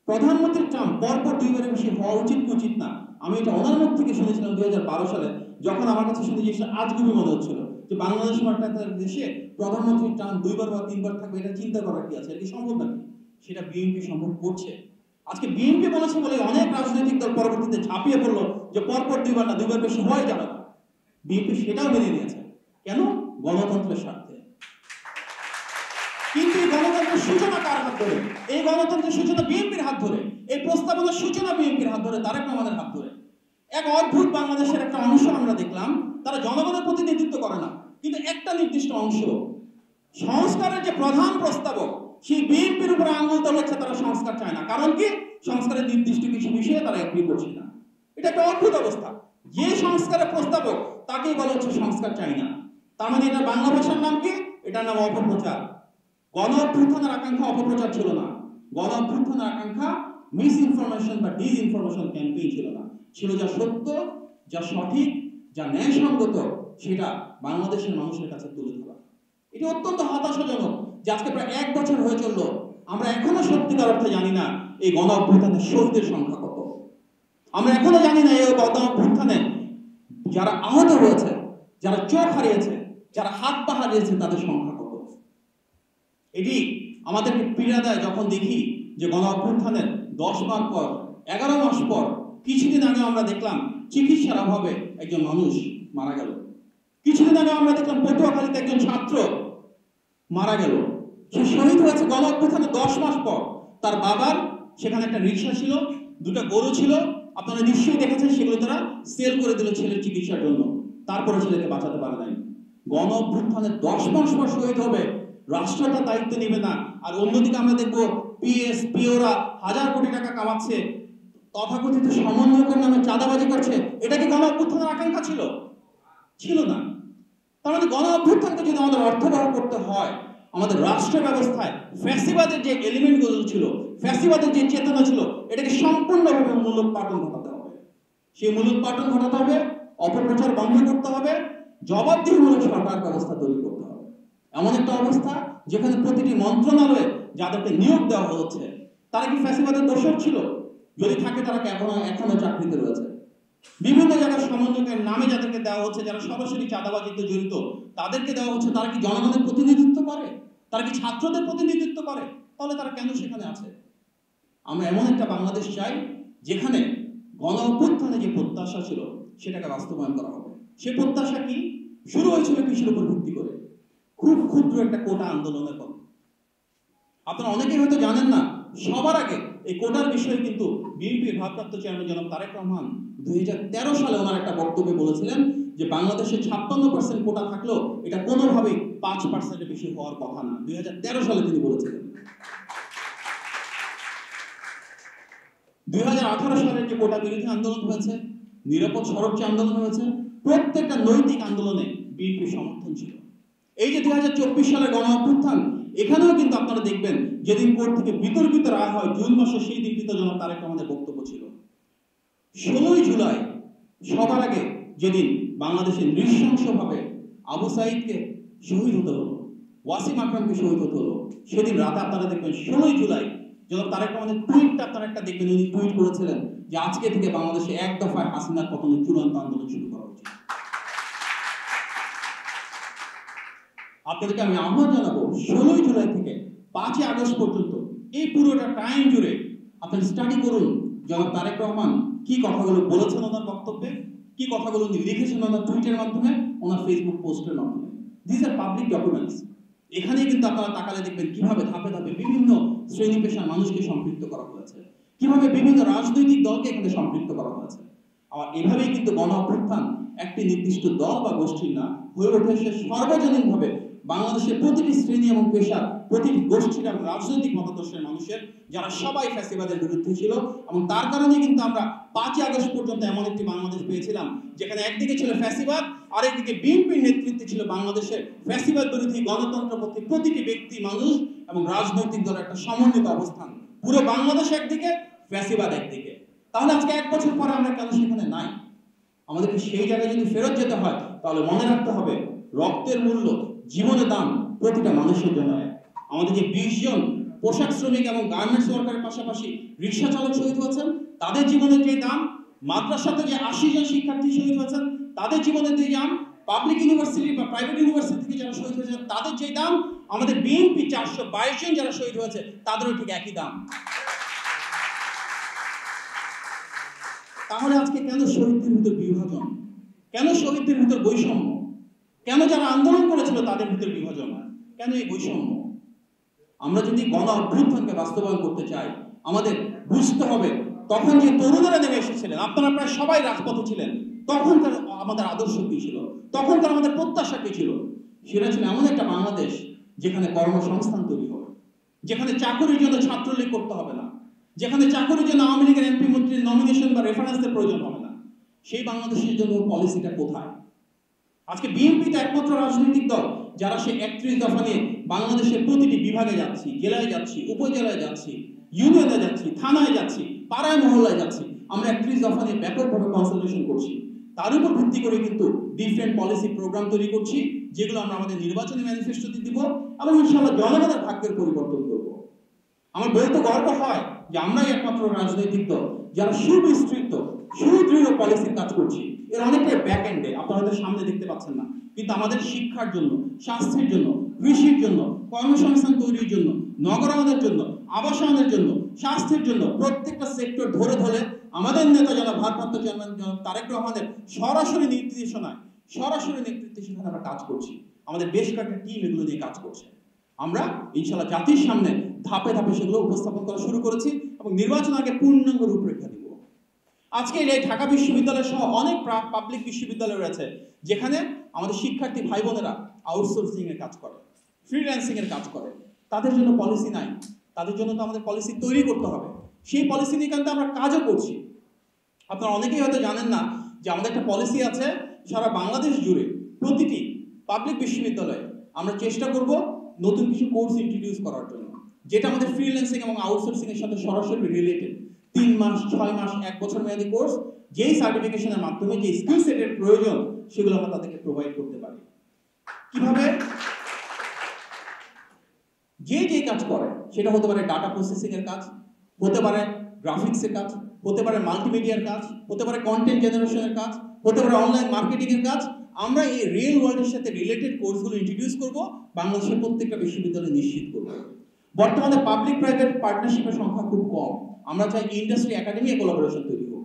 প্রধানমন্ত্রীর টার্ম পরপর 2 বারের বেশি হওয়া উচিত কি উচিত না, আমি এটা ওনার মুখ থেকে শুনেছিলাম 2012 সালে, যখন আমার কাছে শুনে যে আজগুবি মনে হচ্ছিল যে বাংলাদেশ মতো একটা দেশে প্রধানমন্ত্রীর টার্ম 2 বার বা 3 বার থাকবে, এটা চিন্তা করার কি আছে? এটা কি সম্ভব নাকি? সেটা বিএনপি সম্ভব করছে। আজকে বিএনপি বলেছে বলে অনেক রাজনৈতিক দল পরবর্তীতে ঝাঁপিয়ে পড়লো যে পরপর 2 বার না, 2 বার বেশি হওয়াই যাবে না। বিএনপি সেটাও মেনে নিয়েছে। কেন? গণতন্ত্রের স্বার্থে। কিন্তু এই গণতন্ত্রের সূচনা কার হাত ধরে? এই গণতন্ত্রের সূচনা বিএনপির হাত ধরে। এই প্রস্তাবনার সূচনা বিএনপির হাত ধরে, তারেক রহমানের হাত ধরে। এক অদ্ভুত বাংলাদেশের একটা অংশ আমরা দেখলাম, তারা জনগণের প্রতিনিধিত্ব করে না, কিন্তু একটা নির্দিষ্ট অংশ সংস্কারের যে প্রধান প্রস্তাবক, সেই বিএনপির উপর আঙুল তোলাচ্ছে, তারা সংস্কার চায় না। কারণ কি? সংস্কারের নির্দিষ্ট কিছু বিষয়ে তারা এগ্রি করছে না। এটা একটা অদ্ভুত অবস্থা। যে সংস্কারের প্রস্তাবক তাকেই বলা হচ্ছে সংস্কার চাই না। তার মানে এটা বাংলা ভাষার নাম কি? এটার নাম অপপ্রচার। গণ অভ্যুত্থানের আকাঙ্ক্ষা অপপ্রচার ছিল না, গণ অভ্যুত্থানের আকাঙ্ক্ষা মিস ইনফরমেশন বা ডিস ইনফরমেশন ক্যাম্পেইন ছিল না, ছিল যা সত্য, যা সঠিক, যা ন্যায়সঙ্গত সেটা বাংলাদেশের মানুষের কাছে তুলে ধরা। এটি অত্যন্ত হতাশাজনক যে আজকে প্রায় 1 বছর হয়ে চললো, আমরা এখনো সত্যিকার অর্থে জানি না এই গণ অভ্যুত্থানের শহীদের সংখ্যা কত। আমরা এখনো জানি না এই গণ অভ্যুত্থানে যারা আহত হয়েছে, যারা চোখ হারিয়েছে, যারা হাত পা হারিয়েছে তাদের সংখ্যা কত। এটি আমাদেরকে পীড়া দেয় যখন দেখি যে গণ অভ্যুত্থানের 10 মাস পর, 11 মাস পর, কিছুদিন আগে আমরা দেখলাম চিকিৎসার অভাবে একজন মানুষ মারা গেল। কিছুদিন আগে আমরা দেখলাম পটুয়াখালীতে একজন ছাত্র মারা গেল। সে শহীদ হয়েছে গণ অভ্যুত্থানের 10 মাস পর। তার বাবার সেখানে একটা রিক্সা ছিল, 2টা গরু ছিল, আপনারা নিশ্চয়ই দেখেছেন, সেগুলো তারা সেল করে দিল ছেলের চিকিৎসার জন্য। তারপরে ছেলেকে বাঁচাতে পারে নাই। গণ অভ্যুত্থানের 10 মাস পর শহীদ হবে, রাষ্ট্র তার দায়িত্ব নেবে না। আর অন্যদিকে আমরা দেখবো পিএস পিওরা হাজার কোটি টাকা কামাচ্ছে, তথাকথিত সমন্বয়কের নামে চাঁদাবাজি করছে। এটা কি গণ অভ্যুত্থানের আকাঙ্ক্ষা ছিল? ছিল না। তার মানে গণ অভ্যুত্থানকে যদি আমাদের অর্থবহ করতে হয়, আমাদের রাষ্ট্র ব্যবস্থায় ফ্যাসিবাদের যে এলিমেন্টগুলো ছিল, ফ্যাসিবাদের যে চেতনা ছিল, এটাকে সম্পূর্ণভাবে মূলোৎপাটন ঘটাতে হবে। সেই মূলোৎপাটন ঘটাতে হবে, অপপ্রচার বন্ধ করতে হবে, জবাবদিহিমূলক সরকার ব্যবস্থা তৈরি করতে হবে। এমন একটা অবস্থা যেখানে প্রতিটি মন্ত্রণালয়ে যাদেরকে নিয়োগ দেওয়া হচ্ছে তারা কি ফ্যাসিবাদের দোষর ছিল? যদি থাকে তারা এখনো চাকরিতে রয়েছে। বিভিন্ন জায়গায় সমন্বয়কের নামে যাদেরকে দেওয়া হচ্ছে, যারা সরাসরি চাঁদাবাজিতে জড়িত, তাদেরকে দেওয়া হচ্ছে। তারা কি জনগণের প্রতিনিধিত্ব করে? তারা কি ছাত্রদের প্রতিনিধিত্ব করে? তাহলে তারা কেন সেখানে আছে? আমরা এমন একটা বাংলাদেশ চাই যেখানে গণ অভ্যুত্থানে যে প্রত্যাশা ছিল সেটাকে বাস্তবায়ন করা হবে। সে প্রত্যাশা কি? শুরু হয়েছিল কিসের উপর ভিত্তি করে? খুব ক্ষুদ্র একটা কোটা আন্দোলনের পর। আপনারা অনেকেই হয়তো জানেন না, সবার আগে এই কোটার বিষয়ে কিন্তু বিএনপির ভারপ্রাপ্ত চেয়ারম্যান জনাব তারেক রহমান 2013 সালে ওনার একটা বক্তব্যে বলেছিলেন যে বাংলাদেশে 56% কোটা থাকলেও এটা কোনোভাবেই 5%-এর বেশি হওয়ার কথা না। 2013 সালে তিনি বলেছিলেন। 2018 সালের যে কোটা বিরোধী আন্দোলন হয়েছে, নিরাপদ সড়ক যে আন্দোলন হয়েছে, প্রত্যেকটা নৈতিক আন্দোলনে বিএনপির সমর্থন ছিল। এই যে 2024 সালের গণ অভ্যুত্থান, এখানেও কিন্তু আপনারা দেখবেন যেদিন কোর্ট থেকে বিতর্কিত রায় হয় জুন মাসে, সেই দিনটিতে জনাব তারেক রহমানের বক্তব্য ছিল। 16ই জুলাই সবার আগে যেদিন বাংলাদেশে নৃশংসভাবে আবু সাঈদকে শহীদ হতে হলো, ওয়াসিম আকরামকে শহীদ হতে হলো, সেদিন রাতে আপনারা দেখবেন 16ই জুলাই জনাব তারেক রহমানের টুইটটা আপনারা একটা দেখবেন, উনি টুইট করেছিলেন যে আজকে থেকে বাংলাদেশে এক দফায় হাসিনার পতনের চূড়ান্ত আন্দোলন শুরু করা উচিত। আপনাদেরকে আমি আহ্বান জানাবো 16ই জুলাই থেকে 5ই আগস্ট পর্যন্ত এই পুরোটা টাইম জুড়ে আপনারা স্টাডি করুন জনাব তারেক রহমান কি কথাগুলো বলেছেন ওনার বক্তব্যে, কি কথাগুলো উনি লিখেছেন ওনার টুইটের মাধ্যমে, ওনার ফেসবুক পোস্টের মাধ্যমে। This are public documents. এখানেই কিন্তু আপনারা তাকালে দেখবেন কিভাবে ধাপে ধাপে বিভিন্ন শ্রেণী পেশার মানুষকে সম্পৃক্ত করা হয়েছে, কিভাবে বিভিন্ন রাজনৈতিক দলকে এখানে সম্পৃক্ত করা হয়েছে। আর এভাবেই কিন্তু গণ অভ্যুত্থান একটি নির্দিষ্ট দল বা গোষ্ঠীর না, হয়ে উঠেছে সর্বজনীনভাবে বাংলাদেশের প্রতিটি শ্রেণী এবং পেশা, প্রতিটি গোষ্ঠীর এবং রাজনৈতিক মতাদর্শের মানুষের, যারা সবাই ফ্যাসিবাদের বিরুদ্ধে ছিল। এবং তার কারণে কিন্তু আমরা 5ই আগস্ট পর্যন্ত এমন একটি বাংলাদেশ পেয়েছিলাম যেখানে একদিকে ছিল ফ্যাসিবাদ, আরেকদিকে বিএনপির নেতৃত্বে ছিল বাংলাদেশের ফ্যাসিবাদ বিরোধী গণতন্ত্রপন্থী প্রতিটি ব্যক্তি, মানুষ এবং রাজনৈতিক দলের একটা সমন্বিত অবস্থান। পুরো বাংলাদেশ একদিকে, ফ্যাসিবাদ একদিকে। তাহলে আজকে 1 বছর পরে আমরা কেন সেখানে নাই? আমাদেরকে সেই জায়গায় যদি ফেরত যেতে হয় তাহলে মনে রাখতে হবে রক্তের মূল্য, জীবনের দাম প্রতিটা মানুষের জন্য এক। আমাদের যে 20 জন পোশাক শ্রমিক এবং গার্মেন্টস ওয়ার্কারের পাশাপাশি রিক্সা চালক শহীদ হয়েছেন, তাদের জীবনের যে দাম, মাদ্রাসাতে যে 80 জন শিক্ষার্থী শহীদ হয়েছেন তাদের জীবনের যে দাম, পাবলিক ইউনিভার্সিটি বা প্রাইভেট ইউনিভার্সিটি থেকে যারা শহীদ হয়েছেন তাদের যে দাম, আমাদের বিএনপি 422 জন যারা শহীদ হয়েছে তাদেরও ঠিক একই দাম। তাহলে আজকে কেন শহীদদের ভিতর বিভাজন? কেন শহীদদের ভিতর বৈষম্য? কেন যারা আন্দোলন করেছিল তাদের ভিতর বিভাজন? কেন এই বৈষম্য? আমরা যদি গণ অভ্যুত্থানকে বাস্তবায়ন করতে চাই, আমাদের বুঝতে হবে তখন যে তরুণরা নেমে এসেছিলেন, আপনারা প্রায় সবাই রাজপথে ছিলেন, তখন তার আমাদের আদর্শ কি ছিল, তখন তার আমাদের প্রত্যাশা কি ছিল? সেটা ছিল এমন একটা বাংলাদেশ যেখানে কর্মসংস্থান তৈরি হবে, যেখানে চাকরির জন্য ছাত্রলীগ করতে হবে না, যেখানে চাকরির জন্য আওয়ামী লীগের এমপি মন্ত্রীর নমিনেশন বা রেফারেন্সের প্রয়োজন হবে না। সেই বাংলাদেশের জন্য পলিসিটা কোথায়? আজকে বিএনপি তো একমাত্র রাজনৈতিক দল যারা সে 31 দফা নিয়ে বাংলাদেশের প্রতিটি বিভাগে যাচ্ছি, জেলায় যাচ্ছি, উপজেলায় যাচ্ছি, ইউনিয়নে যাচ্ছি, থানায় যাচ্ছি, পাড়ায় মহল্লায় যাচ্ছি, আমরা 31 দফা নিয়ে ব্যাপকভাবে কনসালটেশন করছি। তার উপর ভিত্তি করে কিন্তু ডিফারেন্ট পলিসি প্রোগ্রাম তৈরি করছি, যেগুলো আমরা আমাদের নির্বাচনী ম্যানিফেস্টোতে দিব এবং ইনশাআল্লাহ জনগণের ভাগ্যের পরিবর্তন করব। আমার বলতে গর্ব হয় যে আমরাই একমাত্র রাজনৈতিক দল যারা সুবিস্তৃত সুদৃঢ় পলিসির কাজ করছি। এর অনেকটাই ব্যাক এন্ডে, আপনারা হয়তো সামনে দেখতে পাচ্ছেন না, কিন্তু আমাদের শিক্ষার জন্য, স্বাস্থ্যের জন্য, কৃষির জন্য, কর্মসংস্থান তৈরির জন্য, নগরায়নের জন্য, আবাসনের জন্য, স্বাস্থ্যের জন্য প্রত্যেকটা সেক্টর ধরে ধরে আমাদের নেতা যারা ভারপ্রাপ্ত চেয়ারম্যান তারেক রহমানের সরাসরি নেতৃত্বে সেখানে আমরা কাজ করছি। আমাদের বেশ কয়েকটা টিম এগুলো নিয়ে কাজ করছে। আমরা ইনশাআল্লাহ জাতির সামনে ধাপে ধাপে সেগুলো উপস্থাপন করা শুরু করেছি এবং নির্বাচন আগে পূর্ণাঙ্গ রূপরেখা দিব। আজকে এই ঢাকা বিশ্ববিদ্যালয় সহ অনেক পাবলিক বিশ্ববিদ্যালয় রয়েছে যেখানে আমাদের শিক্ষার্থী ভাই বোনেরা আউটসোর্সিং এর কাজ করে, ফ্রিল্যান্সিং এর কাজ করে। তাদের জন্য পলিসি নাই, তাদের জন্য তো আমাদের পলিসি তৈরি করতে হবে। সেই পলিসি নিয়ে কিন্তু আমরা কাজও করছি। আপনারা অনেকেই হয়তো জানেন না যে আমাদের একটা পলিসি আছে সারা বাংলাদেশ জুড়ে প্রতিটি পাবলিক বিশ্ববিদ্যালয়ে আমরা চেষ্টা করব নতুন কিছু কোর্স ইন্ট্রোডিউস করার জন্য, যেটা আমাদের ফ্রিল্যান্সিং এবং আউটসোর্সিং এর সাথে সরাসরি রিলেটেড। 3 মাস, 6 মাস, 1 বছর মেয়াদী কোর্স, যেই সার্টিফিকেশনের মাধ্যমে যে স্কিল সেটের প্রয়োজন সেগুলো আমরা তাদেরকে প্রোভাইড করতে পারি। কিভাবে? যে কাজ করে, সেটা হতে পারে ডাটা প্রসেসিং এর কাজ, হতে পারে গ্রাফিক্স এর কাজ, হতে পারে মাল্টিমিডিয়ার কাজ, হতে পারে কন্টেন্ট জেনারেশনের কাজ, হতে পারে অনলাইন মার্কেটিং এর কাজ। আমরা এই রিয়েল ওয়ার্ল্ডের সাথে রিলেটেড কোর্সগুলো ইন্ট্রোডিউস করব, বাংলাদেশের প্রত্যেকটা বিশ্ববিদ্যালয়ে নিশ্চিত করব। বর্তমানে পাবলিক প্রাইভেট পার্টনারশিপের সংখ্যা খুব কম। আমরা চাই ইন্ডাস্ট্রি একাডেমি কোলাবোরেশন তৈরি হোক,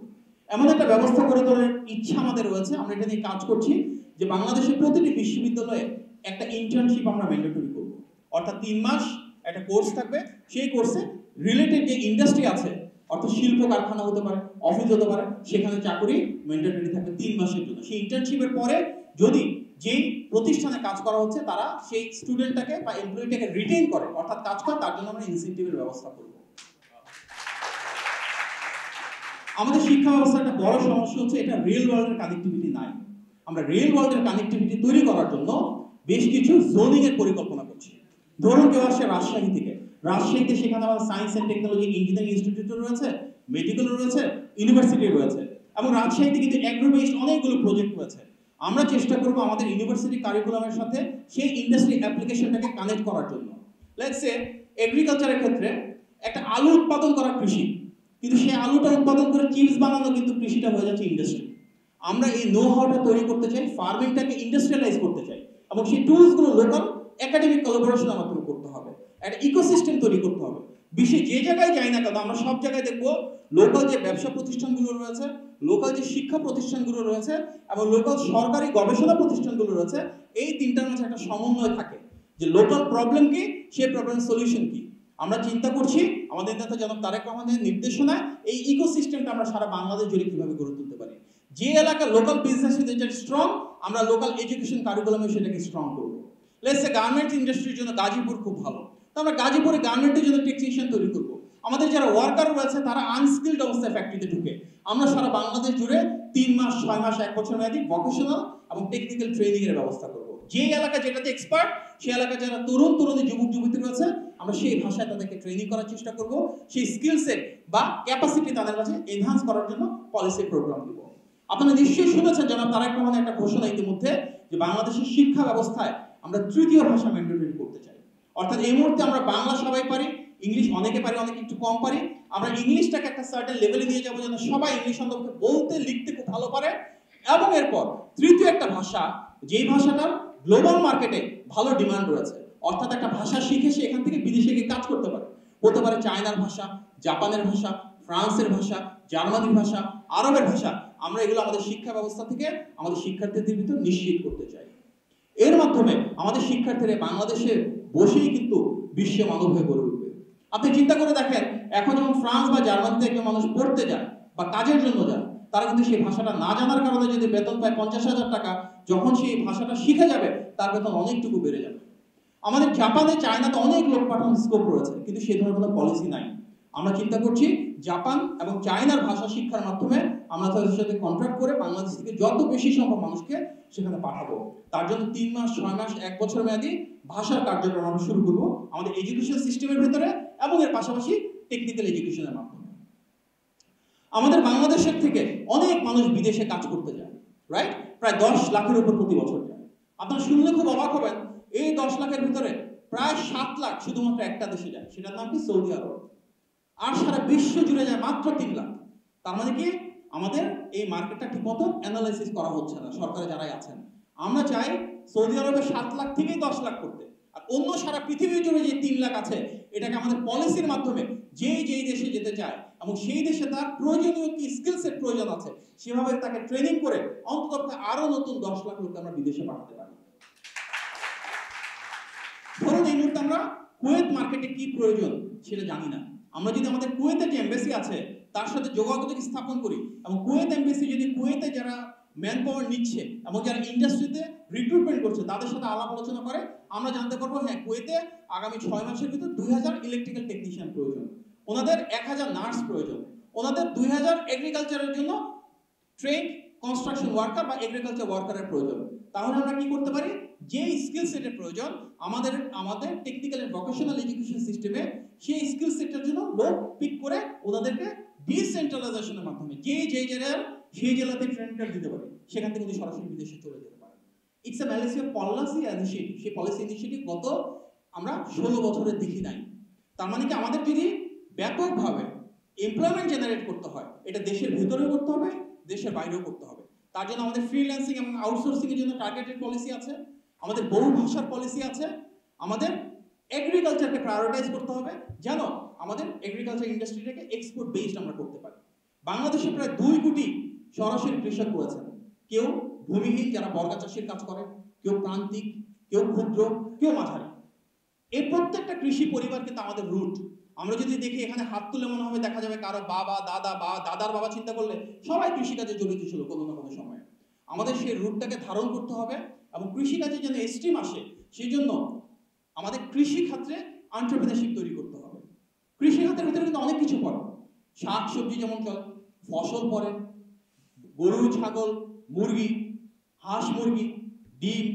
এমন একটা ব্যবস্থা করে তোলার ইচ্ছা আমাদের রয়েছে। আমরা এটা নিয়ে কাজ করছি যে বাংলাদেশের প্রতিটি বিশ্ববিদ্যালয়ে একটা ইন্টার্নশিপ আমরা ম্যান্ডেটরি করব। অর্থাৎ 3 মাস একটা কোর্স থাকবে, সেই কোর্সে রিলেটেড যে ইন্ডাস্ট্রি আছে, অর্থাৎ শিল্প কারখানা হতে পারে, অফিস হতে পারে, সেখানে চাকরি ম্যান্ডেটরি থাকবে 3 মাসের জন্য। সেই ইন্টার্নশিপের পরে যদি যেই প্রতিষ্ঠানে কাজ করা হচ্ছে তারা সেই স্টুডেন্টটাকে বা এমপ্লয়িটাকে রিটেইন করে, অর্থাৎ কাজ করে, তার জন্য আমরা ইনসেন্টিভের ব্যবস্থা করব। আমাদের শিক্ষা ব্যবস্থার একটা বড় সমস্যা হচ্ছে এটা রিয়েল ওয়ার্ল্ডের কানেক্টিভিটি নাই। আমরা রিয়েল ওয়ার্ল্ডের কানেক্টিভিটি তৈরি করার জন্য বেশ কিছু জোনিং এর পরিকল্পনা করছি। ধরুন কেউ আসছে রাজশাহী থেকে, রাজশাহীতে সেখানে আমাদের science and technology engineering institute রয়েছে, মেডিকেল রয়েছে, ইউনিভার্সিটি রয়েছে এবং রাজশাহীতে কিন্তু অ্যাগ্রো বেসড অনেকগুলো প্রজেক্ট রয়েছে। আমরা চেষ্টা করব আমাদের ইউনিভার্সিটি কারিকুলামের সাথে সেই ইন্ডাস্ট্রি অ্যাপ্লিকেশনটাকে কানেক্ট করার জন্য। লেটস সে এগ্রিকালচারের ক্ষেত্রে একটা আলু উৎপাদন করা কৃষি, কিন্তু সেই আলুটা উৎপাদন করে চিপস বানানো কিন্তু কৃষিটা হয়ে যাচ্ছে ইন্ডাস্ট্রি। আমরা এই নো হাউটা তৈরি করতে চাই, ফার্মিংটাকে ইন্ডাস্ট্রিয়ালাইজ করতে চাই এবং সেই টুলসগুলো লোকাল একাডেমিক কোলাবোরেশনের মাধ্যমে করতে হবে। একটা ইকোসিস্টেম তৈরি করতে হবে। বিশ্বে যে জায়গায় যাই না কেন আমরা সব জায়গায় দেখবো লোকাল যে ব্যবসা প্রতিষ্ঠানগুলো রয়েছে, লোকাল যে শিক্ষা প্রতিষ্ঠানগুলো রয়েছে এবং লোকাল সরকারি গবেষণা প্রতিষ্ঠানগুলো রয়েছে, এই তিনটার মাঝে একটা সমন্বয় থাকে যে লোকাল প্রবলেম কি, সেই প্রবলেম সলিউশন কি। আমরা চিন্তা করছি আমাদের নেতা জনাব তারেক রহমানের নির্দেশনায় এই ইকোসিস্টেমটা আমরা সারা বাংলাদেশ জুড়ে কিভাবে গড়ে তুলতে পারি। যে এলাকার লোকাল বিজনেস যেটা স্ট্রং, আমরা লোকাল এডুকেশন কারিকুলামে সেটাকে স্ট্রং করবো। লেটস সে গার্মেন্টস ইন্ডাস্ট্রির জন্য গাজীপুর খুব ভালো, তো আমরা গাজীপুরে গার্মেন্টের জন্য টেকনিশিয়ান তৈরি করবো। আমাদের যারা ওয়ার্কার রয়েছে তারা আনস্কিলড অবস্থায় ফ্যাক্টরিতে ঢুকে, আমরা সারা বাংলাদেশ জুড়ে 3 মাস, 6 মাস, 1 বছর মেয়াদী ভোকেশনাল এবং টেকনিক্যাল ট্রেনিং এর ব্যবস্থা করব। যে এলাকা যেটাতে এক্সপার্ট, সেই এলাকা যারা তরুণী যুবক যুবতী রয়েছে, আমরা সেই ভাষায় তাদেরকে ট্রেনিং করার চেষ্টা করব। সেই স্কিল সেট বা ক্যাপাসিটি তাদের কাছে এনহান্স করার জন্য পলিসি প্রোগ্রাম দিব। আপনারা নিশ্চয়ই শুনেছেন জনাব তারেক রহমানের একটা ঘোষণা ইতিমধ্যে যে বাংলাদেশের শিক্ষা ব্যবস্থায় আমরা 3য় ভাষা ম্যান্ডেটরি করতে চাই। অর্থাৎ এই মুহূর্তে আমরা বাংলা সবাই পারি, ইংলিশ অনেকে পারি, অনেকে একটু কম পারি। আমরা ইংলিশটাকে একটা সার্টেন লেভেলে নিয়ে যাবো যেন সবাই ইংলিশ সম্পর্কে বলতে লিখতে খুব ভালো পারে। এবং এরপর 3য় একটা ভাষা, যেই ভাষাটার গ্লোবাল মার্কেটে ভালো ডিমান্ড রয়েছে, অর্থাৎ একটা ভাষা শিখে সে এখান থেকে বিদেশে গিয়ে কাজ করতে পারে। হতে পারে চায়নার ভাষা, জাপানের ভাষা, ফ্রান্সের ভাষা, জার্মানির ভাষা, আরবের ভাষা। আমরা এগুলো আমাদের শিক্ষা ব্যবস্থা থেকে আমাদের শিক্ষার্থীদের ভিতর নিশ্চিত করতে চাই। এর মাধ্যমে আমাদের শিক্ষার্থীরা বাংলাদেশে বসেই কিন্তু বিশ্ব মানব হয়ে গড়ে উঠবে। আপনি চিন্তা করে দেখেন, এখন যখন ফ্রান্স বা জার্মানিতে একজন মানুষ পড়তে যায় বা কাজের জন্য যায়, তারা কিন্তু সেই ভাষাটা না জানার কারণে যদি বেতন পায় 50,000 টাকা, যখন সেই ভাষাটা শিখে যাবে তার বেতন অনেকটুকু বেড়ে যাবে। আমাদের জাপানে, চায়নাতে অনেক লোক পাঠানোর স্কোপ রয়েছে, কিন্তু সে ধরনের কোনো পলিসি নাই। আমরা চিন্তা করছি জাপান এবং চায়নার ভাষা শিক্ষার মাধ্যমে আমরা তাদের সাথে কন্ট্রাক্ট করে বাংলাদেশ থেকে যত বেশি সম্ভব মানুষকে সেখানে পাঠাবো। তার জন্য 3 মাস 6 মাস 1 বছর মেয়াদী ভাষার কার্যক্রম আমরা শুরু করবো আমাদের এডুকেশন সিস্টেমের ভেতরে এবং এর পাশাপাশি টেকনিক্যাল এডুকেশনের মাধ্যমে। আমাদের বাংলাদেশের থেকে অনেক মানুষ বিদেশে কাজ করতে যায়, রাইট? প্রায় 10 লাখের উপর প্রতি বছর যায়। আপনারা শুনলে খুব অবাক হবেন, এই 10 লাখের ভিতরে প্রায় 7 লাখ শুধুমাত্র একটা দেশে যায়, সেটার নাম কি? সৌদি আরব। আর সারা বিশ্ব জুড়ে যায় মাত্র 3 লাখ। তার মানে কি আমাদের এই মার্কেটটা ঠিকমতো অ্যানালাইসিস করা হচ্ছে না সরকারে যারাই আছেন। আমরা চাই সৌদি আরবে 7 লাখ থেকেই 10 লাখ করতে, আর অন্য সারা পৃথিবী জুড়ে যে 3 লাখ আছে এটাকে আমাদের পলিসির মাধ্যমে যেই দেশে যেতে চায় এবং সেই দেশে তার প্রয়োজনীয় কি স্কিল সেট প্রয়োজন আছে সেভাবে তাকে ট্রেনিং করে অন্তত আরো নতুন 10 লাখ লোক আমরা বিদেশে পাঠাতে পারি। ধরুন এই মুহূর্তে আমরা কুয়েত মার্কেটে কি প্রয়োজন সেটা জানি না। আমরা যদি আমাদের কুয়েতে যে এমবাসি আছে তার সাথে যোগাযোগ স্থাপন করি এবং কুয়েত এমবাসি যদি কুয়েতে যারা ম্যান পাওয়ার নিচ্ছে এবং যারা ইন্ডাস্ট্রিতে রিক্রুটমেন্ট করছে তাদের সাথে আলাপ আলোচনা করে আমরা জানতে পারবো হ্যাঁ কুয়েতে আগামী 6 মাসের ভিতর 2000 ইলেকট্রিক্যাল টেকনিশিয়ান প্রয়োজন, ওনাদের 1000 নার্স প্রয়োজন, ওনাদের 2000 এগ্রিকালচারের জন্য ট্রেড কনস্ট্রাকশন ওয়ার্কার বা এগ্রিকালচার ওয়ার্কারের প্রয়োজন। তাহলে আমরা কি করতে পারি, যে স্কিল সেটের প্রয়োজন আমাদের টেকনিক্যাল এন্ড ভোকেশনাল এডুকেশন সিস্টেমে সেই স্কিল সেটের জন্য লোক পিক করে ওনাদেরকে ডিসেন্ট্রালাইজেশনের মাধ্যমে যে জেলার সেই জেলাতে ট্রেনিংটা দিতে পারে, সেখান থেকে উনি সরাসরি বিদেশে চলে যেতে পারে। It's a Malaysia policy initiative. সেই পলিসি ইনিশিয়েটিভ গত আমরা 16 বছরে দেখি নাই। তার মানে কি আমাদের যদি ব্যাপকভাবে এমপ্লয়মেন্ট জেনারেট করতে হয় এটা দেশের ভিতরেও করতে হবে, দেশের বাইরেও করতে হবে। তার জন্য আমাদের ফ্রিল্যান্সিং এবং আউটসোর্সিং এর জন্য টার্গেটেড পলিসি আছে, আমাদের বহু ভাষার পলিসি আছে, আমাদের এগ্রিকালচারকে প্রায়োরিটাইজ করতে হবে যেন আমাদের এগ্রিকালচার ইন্ডাস্ট্রিটাকে এক্সপোর্ট বেসড আমরা করতে পারি। বাংলাদেশে প্রায় 2 কোটি সরাসরি কৃষক রয়েছেন, কেউ ভূমিহীন যারা বর্গা চাষের কাজ করে, কেউ প্রান্তিক, কেউ ক্ষুদ্র, কেউ মাঝারি। এই প্রত্যেকটা কৃষি পরিবার কিন্তু আমাদের রুট। আমরা যদি দেখি এখানে হাত তুলে মনে হবে দেখা যাবে কারো বাবা দাদা বা দাদার বাবা চিন্তা করলে সবাই কৃষিকাজে জড়িত ছিল কোনো না কোনো সময়ে। আমাদের সেই রুটটাকে ধারণ করতে হবে এবং কৃষিকাজে যেন স্ট্রিম আসে সেই জন্য আমাদের কৃষি ক্ষেত্রে এন্টারপ্রেনারশিপ তৈরি করতে হবে। কৃষি খাতের ভিতরে কিন্তু অনেক কিছু পড়ে, শাক সবজি যেমন চলে, ফসল পড়ে, গরু ছাগল মুরগি হাঁস মুরগি ডিম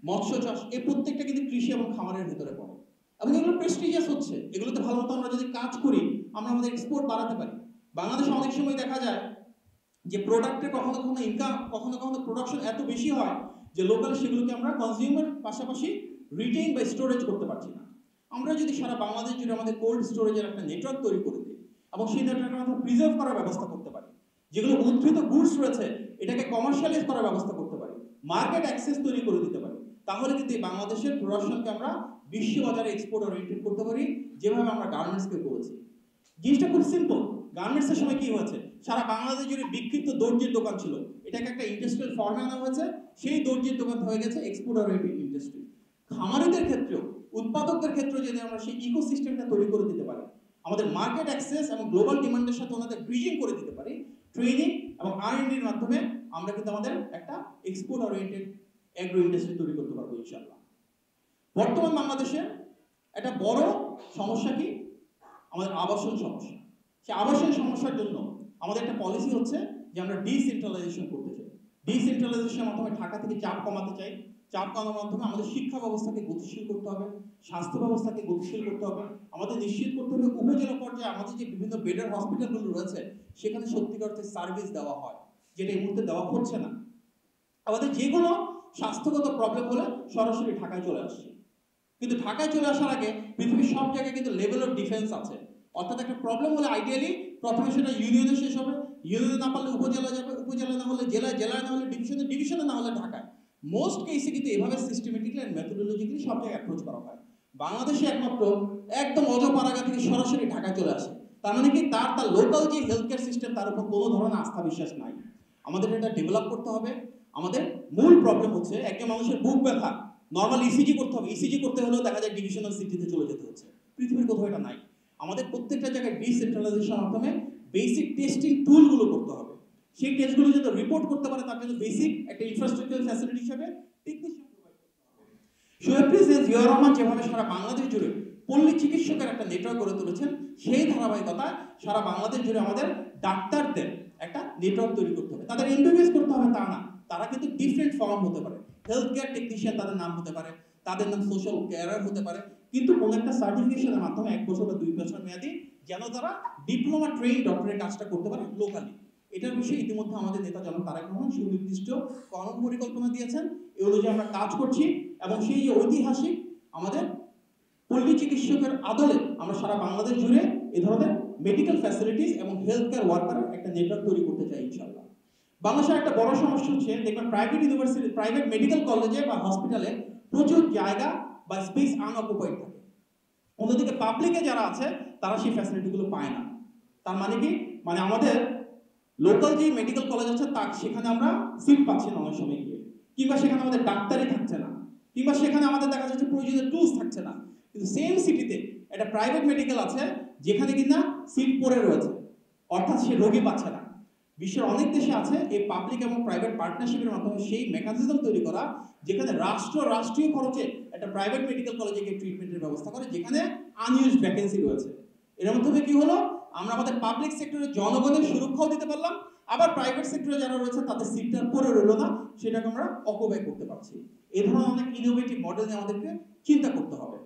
মৎস্য চাষ, এই প্রত্যেকটা কিন্তু কৃষি এবং খামারের ভিতরে পড়ে এবং এগুলো প্রেস্টিজিয়াস হচ্ছে। এগুলোতে ভালো মতো আমরা যদি কাজ করি আমরা আমাদের এক্সপোর্ট বাড়াতে পারি। বাংলাদেশে অনেক সময় দেখা যায় যে প্রোডাক্টের কখনো কখনো ইনকাম কখনো কখনো প্রোডাকশন এত বেশি হয় যে লোকাল সেগুলোকে আমরা কনজিউমার পাশাপাশি রিটেইন বা স্টোরেজ করতে পারছি না। আমরা যদি সারা বাংলাদেশ জুড়ে আমাদের কোল্ড স্টোরেজের একটা নেটওয়ার্ক তৈরি করে দিই এবং সেই নেটওয়ার্কের আমরা প্রিজার্ভ করার ব্যবস্থা করতে পারি, যেগুলো উদ্ধৃত গুডস রয়েছে এটাকে কমার্শিয়ালাইজ করার ব্যবস্থা করতে পারি, মার্কেট অ্যাক্সেস তৈরি করে দিতে পারি, তাহলে কিন্তু এই বাংলাদেশের প্রোডাকশনকে আমরা বিশ্ব বাজারে এক্সপোর্ট ওরিয়েন্টেড করতে পারি, যেভাবে আমরা গার্মেন্টসকে করেছি। জিনিসটা খুব সিম্পল। গার্মেন্টসের সময় কি হয়েছে, সারা বাংলাদেশ জুড়ে বিক্ষিপ্ত দর্জির দোকান ছিল, এটাকে একটা ইন্ডাস্ট্রিয়াল ফর্মে আনা হয়েছে, সেই দর্জির দোকান হয়ে গেছে এক্সপোর্ট ওরিয়েন্টেড ইন্ডাস্ট্রি। খামারিদের ক্ষেত্রেও উৎপাদকদের ক্ষেত্রে যদি আমরা সেই ইকোসিস্টেমটা তৈরি করে দিতে পারি, আমাদের মার্কেট অ্যাক্সেস এবং গ্লোবাল ডিমান্ডের সাথে ওনাদের ব্রিজিং করে দিতে পারি, ট্রেনিং এবং R&Dর মাধ্যমে আমরা কিন্তু আমাদের একটা এক্সপোর্ট ওরিয়েন্টেড এগ্রো ইন্ডাস্ট্রি তৈরি করতে পারবো ইনশাআল্লাহ। বর্তমান বাংলাদেশে একটা বড় সমস্যা কি, আমাদের আবাসন সমস্যা। সেই আবাসন সমস্যার জন্য আমাদের একটা পলিসি হচ্ছে যে আমরা ডিসেন্ট্রালাইজেশন করতে চাই। ডিসেন্ট্রালাইজেশনের মাধ্যমে ঢাকা থেকে চাপ কমাতে চাই। চাপ কমানোর মাধ্যমে আমাদের শিক্ষা ব্যবস্থাকে গতিশীল করতে হবে, স্বাস্থ্য ব্যবস্থাকে গতিশীল করতে হবে, আমাদের নিশ্চিত করতে হবে উপজেলা পর্যায়ে আমাদের যে বিভিন্ন বেডের হসপিটালগুলো রয়েছে সেখানে সত্যিকার অর্থে সার্ভিস দেওয়া হয়, যেটা এই মুহূর্তে দেওয়া হচ্ছে না। আমাদের যে কোনো স্বাস্থ্যগত প্রবলেম হলে সরাসরি ঢাকায় চলে আসছে, কিন্তু ঢাকায় চলে আসার আগে পৃথিবীর সব জায়গায় কিন্তু লেভেল অফ ডিফেন্স আছে। অর্থাৎ একটা প্রবলেম হলে আইডিয়ালি প্রথমে সেটা ইউনিয়নে শেষ হবে, ইউনিয়নে না পারলে উপজেলা যাবে, উপজেলা না হলে জেলায়, জেলায় না হলে ডিভিশনে, ডিভিশনে না হলে ঢাকায়। মোস্ট কেসে কিন্তু এভাবে সিস্টেমেটিক্যালি এন্ড মেথোডোলজিক্যালি সব জায়গায় অ্যাপ্রোচ করা হয়। বাংলাদেশে একমাত্র একদম অজপাড়াগা থেকে সরাসরি ঢাকায় চলে আসে। তার মানে কি তার লোকাল যে হেলথ কেয়ার সিস্টেম তার উপর কোনো ধরনের আস্থা বিশ্বাস নাই। আমাদের এটা ডেভেলপ করতে হবে। আমাদের মূল প্রবলেম হচ্ছে একজন মানুষের বুক ব্যথা, নর্মাল ইসিজি করতে হবে, ইসিজি করতে হলেও দেখা যায় ডিভিশনাল সিটিতে চলে যেতে হচ্ছে। পৃথিবীর কোথাও এটা নাই। আমাদের প্রত্যেকটা জায়গায় ডিসেন্ট্রালাইজেশনের মাধ্যমে বেসিক টেস্টিং টুলগুলো করতে হবে। সেই টেস্টগুলো যাতে রিপোর্ট করতে পারে তার জন্য বেসিক একটা ইনফ্রাস্ট্রাকচার ফ্যাসিলিটি হিসেবে টেকনিশিয়ান প্রোভাইড করতে হবে। শোয়েব প্রেসিডেন্ট জিয়াউর রহমান যেভাবে সারা বাংলাদেশ জুড়ে পল্লী চিকিৎসকের একটা নেটওয়ার্ক গড়ে তুলেছেন, সেই ধারাবাহিকতা সারা বাংলাদেশ জুড়ে আমাদের ডাক্তারদের একটা নেটওয়ার্ক তৈরি করতে হবে। তাদের এমবিবিএস করতে হবে তা না, তারা কিন্তু ডিফারেন্ট ফর্ম হতে পারে। হেলথ কেয়ার টেকনিশিয়ান তাদের নাম হতে পারে, তাদের নাম সোশ্যাল কেয়ারার হতে পারে, কিন্তু কোনো একটা সার্টিফিকেশনের মাধ্যমে 1 বছর বা 2 বছর মেয়াদি যেন তারা ডিপ্লোমা ট্রেন ডক্টরের কাজটা করতে পারে লোকালি। এটার বিষয়ে ইতিমধ্যে আমাদের নেতা জনাব তারেক রহমান সুনির্দিষ্ট কর্ম পরিকল্পনা দিয়েছেন, এই অনুযায়ী আমরা কাজ করছি এবং সেই যে ঐতিহাসিক আমাদের পল্লী চিকিৎসকের আদলে আমরা সারা বাংলাদেশ জুড়ে এই ধরনের মেডিকেল ফ্যাসিলিটিস এবং হেলথ কেয়ার ওয়ার্কারের একটা নেটওয়ার্ক তৈরি করতে চাই ইনশাআল্লাহ। বাংলাদেশের একটা বড় সমস্যা হচ্ছে দেখবেন প্রাইভেট ইউনিভার্সিটি, প্রাইভেট মেডিকেল কলেজে বা হসপিটালে প্রচুর জায়গা বা স্পেস আনঅকুপাইড থাকে, অন্যদিকে পাবলিকে যারা আছে তারা সেই ফ্যাসিলিটিগুলো পায় না। তার মানে কি, মানে আমাদের লোকাল যে মেডিকেল কলেজ আছে তা সেখানে আমরা সিট পাচ্ছি না অনেক সময় গিয়ে, কিংবা সেখানে আমাদের ডাক্তারই থাকছে না, কিংবা সেখানে আমাদের দেখা যাচ্ছে প্রয়োজনীয় টুলস থাকছে না। কিন্তু সেম সিটিতে একটা প্রাইভেট মেডিকেল আছে যেখানে কিনা সিট পড়ে রয়েছে, অর্থাৎ সে রোগী পাচ্ছে না। বিশ্বের অনেক দেশে আছে এই পাবলিক এবং প্রাইভেট পার্টনারশিপের মাধ্যমে সেই মেকানিজম তৈরি করা যেখানে রাষ্ট্রীয় খরচে একটা প্রাইভেট মেডিকেল কলেজে গিয়ে ট্রিটমেন্টের ব্যবস্থা করে যেখানে আনইউজড ভ্যাকেন্সি রয়েছে। এর মাধ্যমে কি হলো, আমরা আমাদের পাবলিক সেক্টরে জনগণের সুরক্ষাও দিতে পারলাম, আবার প্রাইভেট সেক্টরে যারা রয়েছে তাদের সিটটা পড়ে রইল না, সেটাকে আমরা অপব্যয় করতে পারছি। এই ধরনের অনেক ইনোভেটিভ মডেল নিয়ে আমাদেরকে চিন্তা করতে হবে।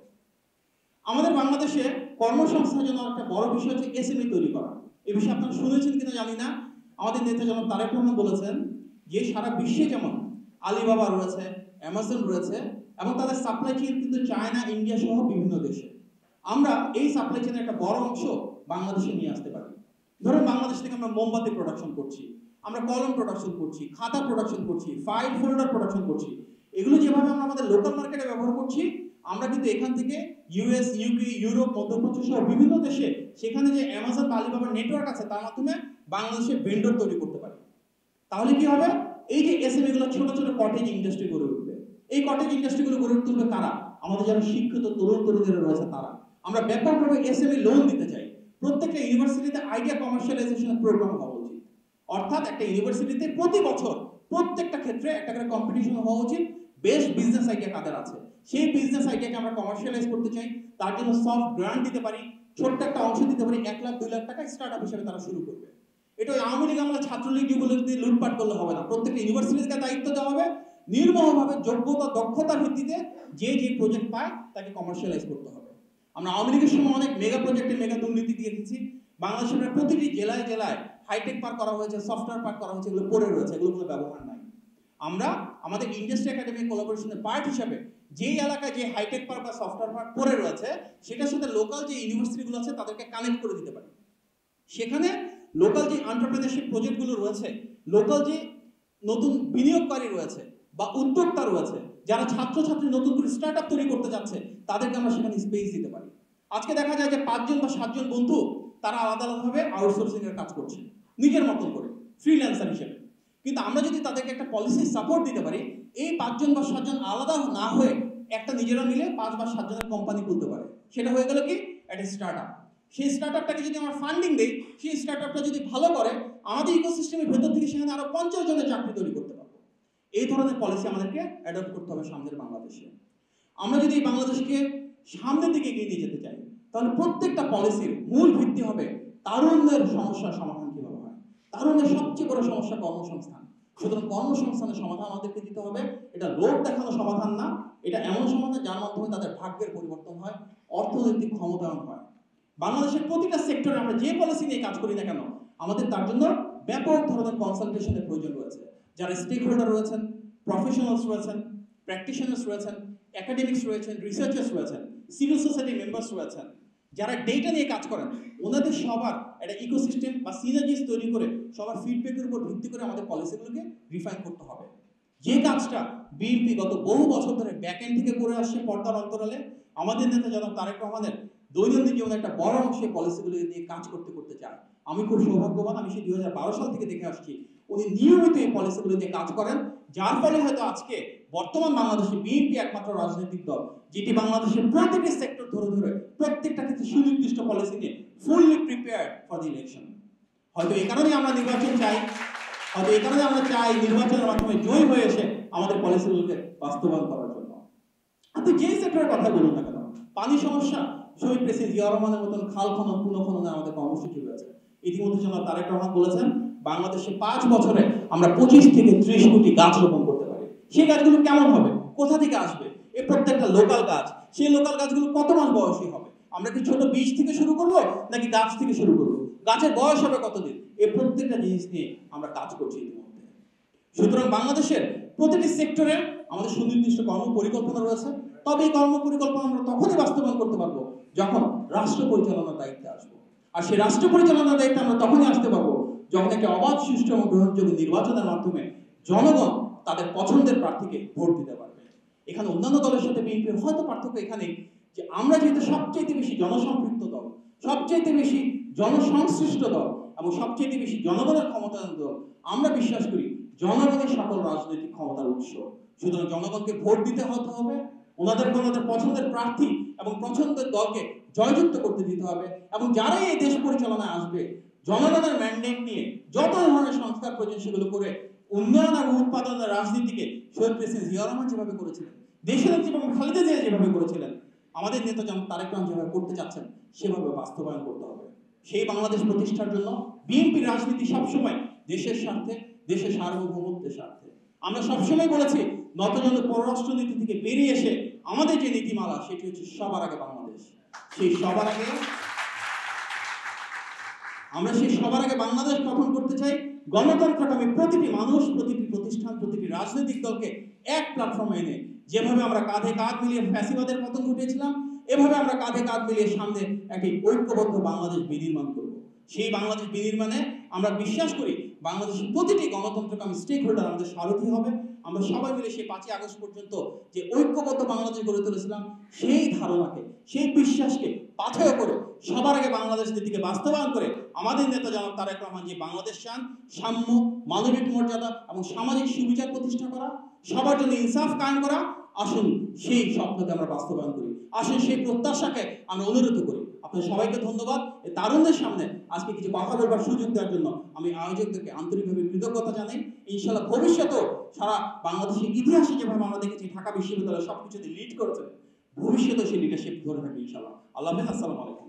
আমাদের বাংলাদেশে কর্মসংস্থানের জন্য একটা বড় বিষয় হচ্ছে এসএমই তৈরি করা। এই বিষয়ে আপনারা শুনেছেন কিনা জানি না, আমাদের নেতা জনাব তারেক রহমান বলেছেন যে সারা বিশ্বে যেমন আলিবাবা রয়েছে, অ্যামাজন রয়েছে এবং তাদের সাপ্লাই চেইন কিন্তু চায়না, ইন্ডিয়া সহ বিভিন্ন দেশে, আমরা এই সাপ্লাই চেইনের একটা বড় অংশ বাংলাদেশে নিয়ে আসতে পারি। ধরুন বাংলাদেশ থেকে আমরা মোমবাতি প্রোডাকশন করছি, আমরা কলম প্রোডাকশন করছি, খাতা প্রোডাকশন করছি, ফাইল ফোল্ডার প্রোডাকশন করছি, এগুলো যেভাবে আমরা আমাদের লোকাল মার্কেটে ব্যবহার করছি, আমরা কিন্তু এখান থেকে ইউএস, ইউকে, ইউরোপ, মধ্যপ্রাচ্য সহ বিভিন্ন দেশে সেখানে যে অ্যামাজন বা আলিবাবার নেটওয়ার্ক আছে তার মাধ্যমে বাংলাদেশে ভেন্ডর তৈরি করতে পারি। তাহলে কি হবে, এই যে এসএমই গুলো ছোট ছোট কটেজ ইন্ডাস্ট্রি গড়ে উঠবে। এই কটেজ ইন্ডাস্ট্রিগুলো গড়ে তুলবে কারা? আমাদের যারা শিক্ষিত তরুণ তরুণীরা রয়েছে তারা। আমরা ব্যাপকভাবে এসএমই লোন দিতে চাই। প্রত্যেকটা ইউনিভার্সিটিতে আইডিয়া কমার্শিয়ালাইজেশনের প্রোগ্রাম হওয়া উচিত, অর্থাৎ একটা ইউনিভার্সিটিতে প্রতি বছর প্রত্যেকটা ক্ষেত্রে একটা করে কম্পিটিশন হওয়া উচিত। বেস্ট বিজনেস আইডিয়া কাদের আছে, সেই বিজনেস আইডিয়াকে আমরা কমার্শিয়ালাইজ করতে চাই। তার জন্য সফট গ্রান্ট দিতে পারি, ছোট্ট একটা অংশ দিতে পারি, 1 লাখ 2 লাখ টাকা স্টার্ট আপ হিসেবে তারা শুরু করবে। এটা আওয়ামী লীগ আমলে ছাত্রলীগ যুবলীগদের লুটপাট করলে হবে না, প্রত্যেকটা ইউনিভার্সিটিকে দায়িত্ব দেওয়া হবে নির্মমভাবে যোগ্যতা দক্ষতার ভিত্তিতে যে যে প্রজেক্ট পায় তাকে কমার্শিয়ালাইজ করতে হবে। আমরা আওয়ামী লীগের সময় অনেক মেগা প্রজেক্টে মেগা দুর্নীতি দিয়েছি। বাংলাদেশের প্রতিটি জেলায় জেলায় হাইটেক পার্ক করা হয়েছে, সফটওয়্যার পার্ক করা হয়েছে, এগুলো পড়ে রয়েছে, এগুলো কোনো ব্যবহার নাই। আমরা আমাদের ইন্ডাস্ট্রি একাডেমি কোলাবোরেশনের পার্ট হিসাবে যেই এলাকায় যে হাইটেক পার্ক বা সফটওয়্যার পার্ক পড়ে রয়েছে সেটার সাথে লোকাল যে ইউনিভার্সিটিগুলো আছে তাদেরকে কানেক্ট করে দিতে পারি। সেখানে লোকাল যে এন্টারপ্রেনারশিপ প্রজেক্টগুলো রয়েছে, লোকাল যে নতুন বিনিয়োগকারী রয়েছে বা উদ্যোক্তা রয়েছে, যারা ছাত্রছাত্রী নতুন করে স্টার্ট আপ তৈরি করতে যাচ্ছে, তাদেরকে আমরা সেখানে স্পেস দিতে পারি। আজকে দেখা যায় যে 5 জন বা 7 জন বন্ধু তারা আলাদা আলাদাভাবে আউটসোর্সিং এর কাজ করছে নিজের মতন করে ফ্রিল্যান্সার হিসেবে, কিন্তু আমরা যদি তাদেরকে একটা পলিসি সাপোর্ট দিতে পারি, এই 5 জন বা 7 জন আলাদা না হয়ে একটা নিজেরা মিলে 5 বা 7 জনের কোম্পানি খুলতে পারে, সেটা হয়ে গেল কি একটা স্টার্ট আপ। সেই স্টার্ট আপটাকে যদি আমরা ফান্ডিং দেই, সেই স্টার্ট আপটা যদি ভালো করে, আমাদের ইকোসিস্টেমের ভেতর থেকে সেখানে আরো 50 জনের চাকরি তৈরি করতে পারবো। এই ধরনের পলিসি আমাদেরকে অ্যাডপ্ট করতে হবে সামনের বাংলাদেশে। আমরা যদি এই বাংলাদেশকে সামনের দিকে এগিয়ে নিয়ে যেতে চাই, তাহলে প্রত্যেকটা পলিসির মূল ভিত্তি হবে তারুণ্যের সমস্যার সমাধান কিভাবে হয়। তারুণ্যের সবচেয়ে বড় সমস্যা কর্মসংস্থান। সুতরাং কর্মসংস্থানের সমাধান আমাদেরকে দিতে হবে। এটা লোক দেখানো সমাধান না, এটা এমন সমাধান যার মাধ্যমে তাদের ভাগ্যের পরিবর্তন হয়, অর্থনৈতিক ক্ষমতায়ন হয়। বাংলাদেশের প্রতিটা সেক্টরে আমরা যে পলিসি নিয়ে কাজ করি না কেন, আমাদের তার জন্য ব্যাপক ধরনের কনসালটেশনের প্রয়োজন রয়েছে। যারা স্টেক হোল্ডার রয়েছেন, প্রফেশনালস রয়েছেন, প্র্যাকটিশনার্স রয়েছেন, একাডেমিক্স রয়েছেন, রিসার্চার্স রয়েছেন, সিভিল সোসাইটি মেম্বার্স রয়েছেন, যারা ডেটা নিয়ে কাজ করেন, ওনাদের সবার একটা ইকোসিস্টেম বা সিনার্জিস তৈরি করে সবার ফিডব্যাকের উপর ভিত্তি করে আমাদের পলিসিগুলোকে রিফাইন করতে হবে। যে কাজটা বিএনপি গত বহু বছর ধরে ব্যাকএন্ড থেকে করে আসছে পর্দার অন্তরালে, আমাদের নেতা জনাব তারেক রহমানের দৈনন্দিন জীবনে একটা বড় অংশে পলিসিগুলো দিয়ে কাজ করতে করতে চায়। আমি খুব সৌভাগ্যবান, আমি সেই 2012 সাল থেকে দেখে আসছি উনি নিয়মিত এই পলিসিগুলো দিয়ে কাজ করেন, যার ফলে হয়তো আজকে বর্তমান বাংলাদেশে বিএনপি একমাত্র রাজনৈতিক দল যেটি বাংলাদেশের প্রতিটি সেক্টর ধরে ধরে প্রত্যেকটা ক্ষেত্রে সুনির্দিষ্ট পলিসি নিয়ে fully prepared for the election. হয়তো এই কারণেই আমরা নির্বাচন চাই, হয়তো এই কারণে আমরা চাই নির্বাচনের মাধ্যমে জয়ী হয়ে এসে আমাদের পলিসিগুলোকে বাস্তবায়ন করার জন্য। আপনি যে সেক্টরের কথা বলুন না কেন, পানি সমস্যা, শহীদ প্রেসিডেন্ট জিয়া রহমানের মতন খাল খনন পুনঃখননে আমাদের কর্মসূচি রয়েছে। ইতিমধ্যে জনাব তারেক রহমান বলেছেন বাংলাদেশে 5 বছরে আমরা 25 থেকে 30 কোটি গাছ রোপণ করতে পারি। সেই গাছগুলো কেমন হবে, কোথা থেকে আসবে? এই প্রত্যেকটা লোকাল গাছ, সেই লোকাল গাছগুলো কত মাস বয়সী হবে? আমরা কি ছোট বীজ থেকে শুরু করব নাকি গাছ থেকে শুরু করব? গাছের বয়স হবে কতদিন? এই প্রত্যেকটা জিনিস নিয়ে আমরা কাজ করছি ইতিমধ্যে। সুতরাং বাংলাদেশের প্রতিটি সেক্টরে আমাদের সুনির্দিষ্ট কর্ম পরিকল্পনা রয়েছে। তবে এই কর্ম পরিকল্পনা আমরা তখনই বাস্তবায়ন করতে পারবো যখন রাষ্ট্র পরিচালনার দায়িত্বে আসবো। আর সেই রাষ্ট্র পরিচালনার দায়িত্বে আমরা তখনই আসতে পারবো যখন একটি অবাধ, সুষ্ঠু এবং গ্রহণযোগ্য নির্বাচনের মাধ্যমে জনগণ তাদের পছন্দের প্রার্থীকে ভোট দিতে পারবে। এখানে অন্যান্য দলের সাথে বিএনপির হয়তো পার্থক্য এখানেই যে আমরা যেহেতু সবচেয়ে বেশি জনসম্পৃক্ত দল, সবচেয়ে বেশি জনসংশ্লিষ্ট দল এবং সবচেয়ে বেশি জনগণের ক্ষমতায়ন দল, আমরা বিশ্বাস করি জনগণের সকল রাজনৈতিক ক্ষমতার উৎস। সুতরাং জনগণকে ভোট দিতে হতে হবে, ওনাদের পছন্দের প্রার্থী এবং পছন্দের দলকে জয়যুক্ত করতে দিতে হবে, এবং যারাই এই দেশ পরিচালনায় আসবে জনগণের ম্যান্ডেট নিয়ে যত ধরনের সংস্কার প্রয়োজন সেগুলো করে উন্নয়ন এবং উৎপাদনের রাজনীতিকে শহীদ প্রেসিডেন্ট জিয়া রহমান যেভাবে করেছিলেন, দেশনেত্রী এবং খালেদা জিয়া যেভাবে করেছিলেন, আমাদের নেতা যেমন তারেক রহমান যেভাবে করতে চাচ্ছেন সেভাবে বাস্তবায়ন করতে হবে। সেই বাংলাদেশ প্রতিষ্ঠার জন্য বিএনপির রাজনীতি সবসময় দেশের স্বার্থে, দেশের সার্বভৌমত্বের স্বার্থে। আমরা সবসময় বলেছি নতজন পররাষ্ট্রনীতি থেকে বেরিয়ে এসে আমাদের যে নীতিমালা সেটি হচ্ছে সবার আগে বাংলাদেশ। সেই সবার আগে বাংলাদেশ গঠন করতে চাই। গণতন্ত্রকামী প্রতিটি মানুষ, প্রতিটি প্রতিষ্ঠান, প্রতিটি রাজনৈতিক দলকে এক প্ল্যাটফর্মে এনে যেভাবে আমরা কাঁধে কাঁধ মিলিয়ে ফ্যাসিবাদের পতন ঘটিয়েছিলাম, এভাবে আমরা কাঁধে কাঁধ মিলিয়ে সামনে একটি ঐক্যবদ্ধ বাংলাদেশ বিনির্মাণ করব। সেই বাংলাদেশ বিনির্মাণে আমরা বিশ্বাস করি বাংলাদেশের প্রতিটি গণতন্ত্রকামী স্টেক হোল্ডার আমাদের সারথি হবে। আমরা সবাই মিলে সেই 5ই আগস্ট পর্যন্ত যে ঐক্যবদ্ধ বাংলাদেশ গড়ে তুলেছিলাম সেই ধারণাকে, সেই বিশ্বাসকে পাথেয় করে সবার আগে বাংলাদেশ নীতিকে বাস্তবায়ন করে আমাদের নেতা জনাব তারেক রহমান যে বাংলাদেশ চান, সাম্য, মানবিক মর্যাদা এবং সামাজিক সুবিচার প্রতিষ্ঠা করা, সবার জন্য ইনসাফ কায়েম করা, আসুন সেই স্বপ্নকে আমরা বাস্তবায়ন করি। আসুন সেই প্রত্যাশাকে আমরা অনুরোধ করি। আপনাদের সবাইকে ধন্যবাদ। এই তারুণ্যের সামনে আজকে কিছু কথা বলবার সুযোগ দেওয়ার জন্য আমি আয়োজকদেরকে আন্তরিকভাবে কৃতজ্ঞতা জানাই। ইনশাআল্লাহ ভবিষ্যতেও সারা বাংলাদেশের ইতিহাসে যেভাবে আমরা দেখেছি ঢাকা বিশ্ববিদ্যালয় সবকিছুতে লিড করেছে, ভবিষ্যতে সেই লিডারশিপ ধরে থাকবে ইনশাআল্লাহ। আল্লাহ হাফেজ, আসসালামু আলাইকুম।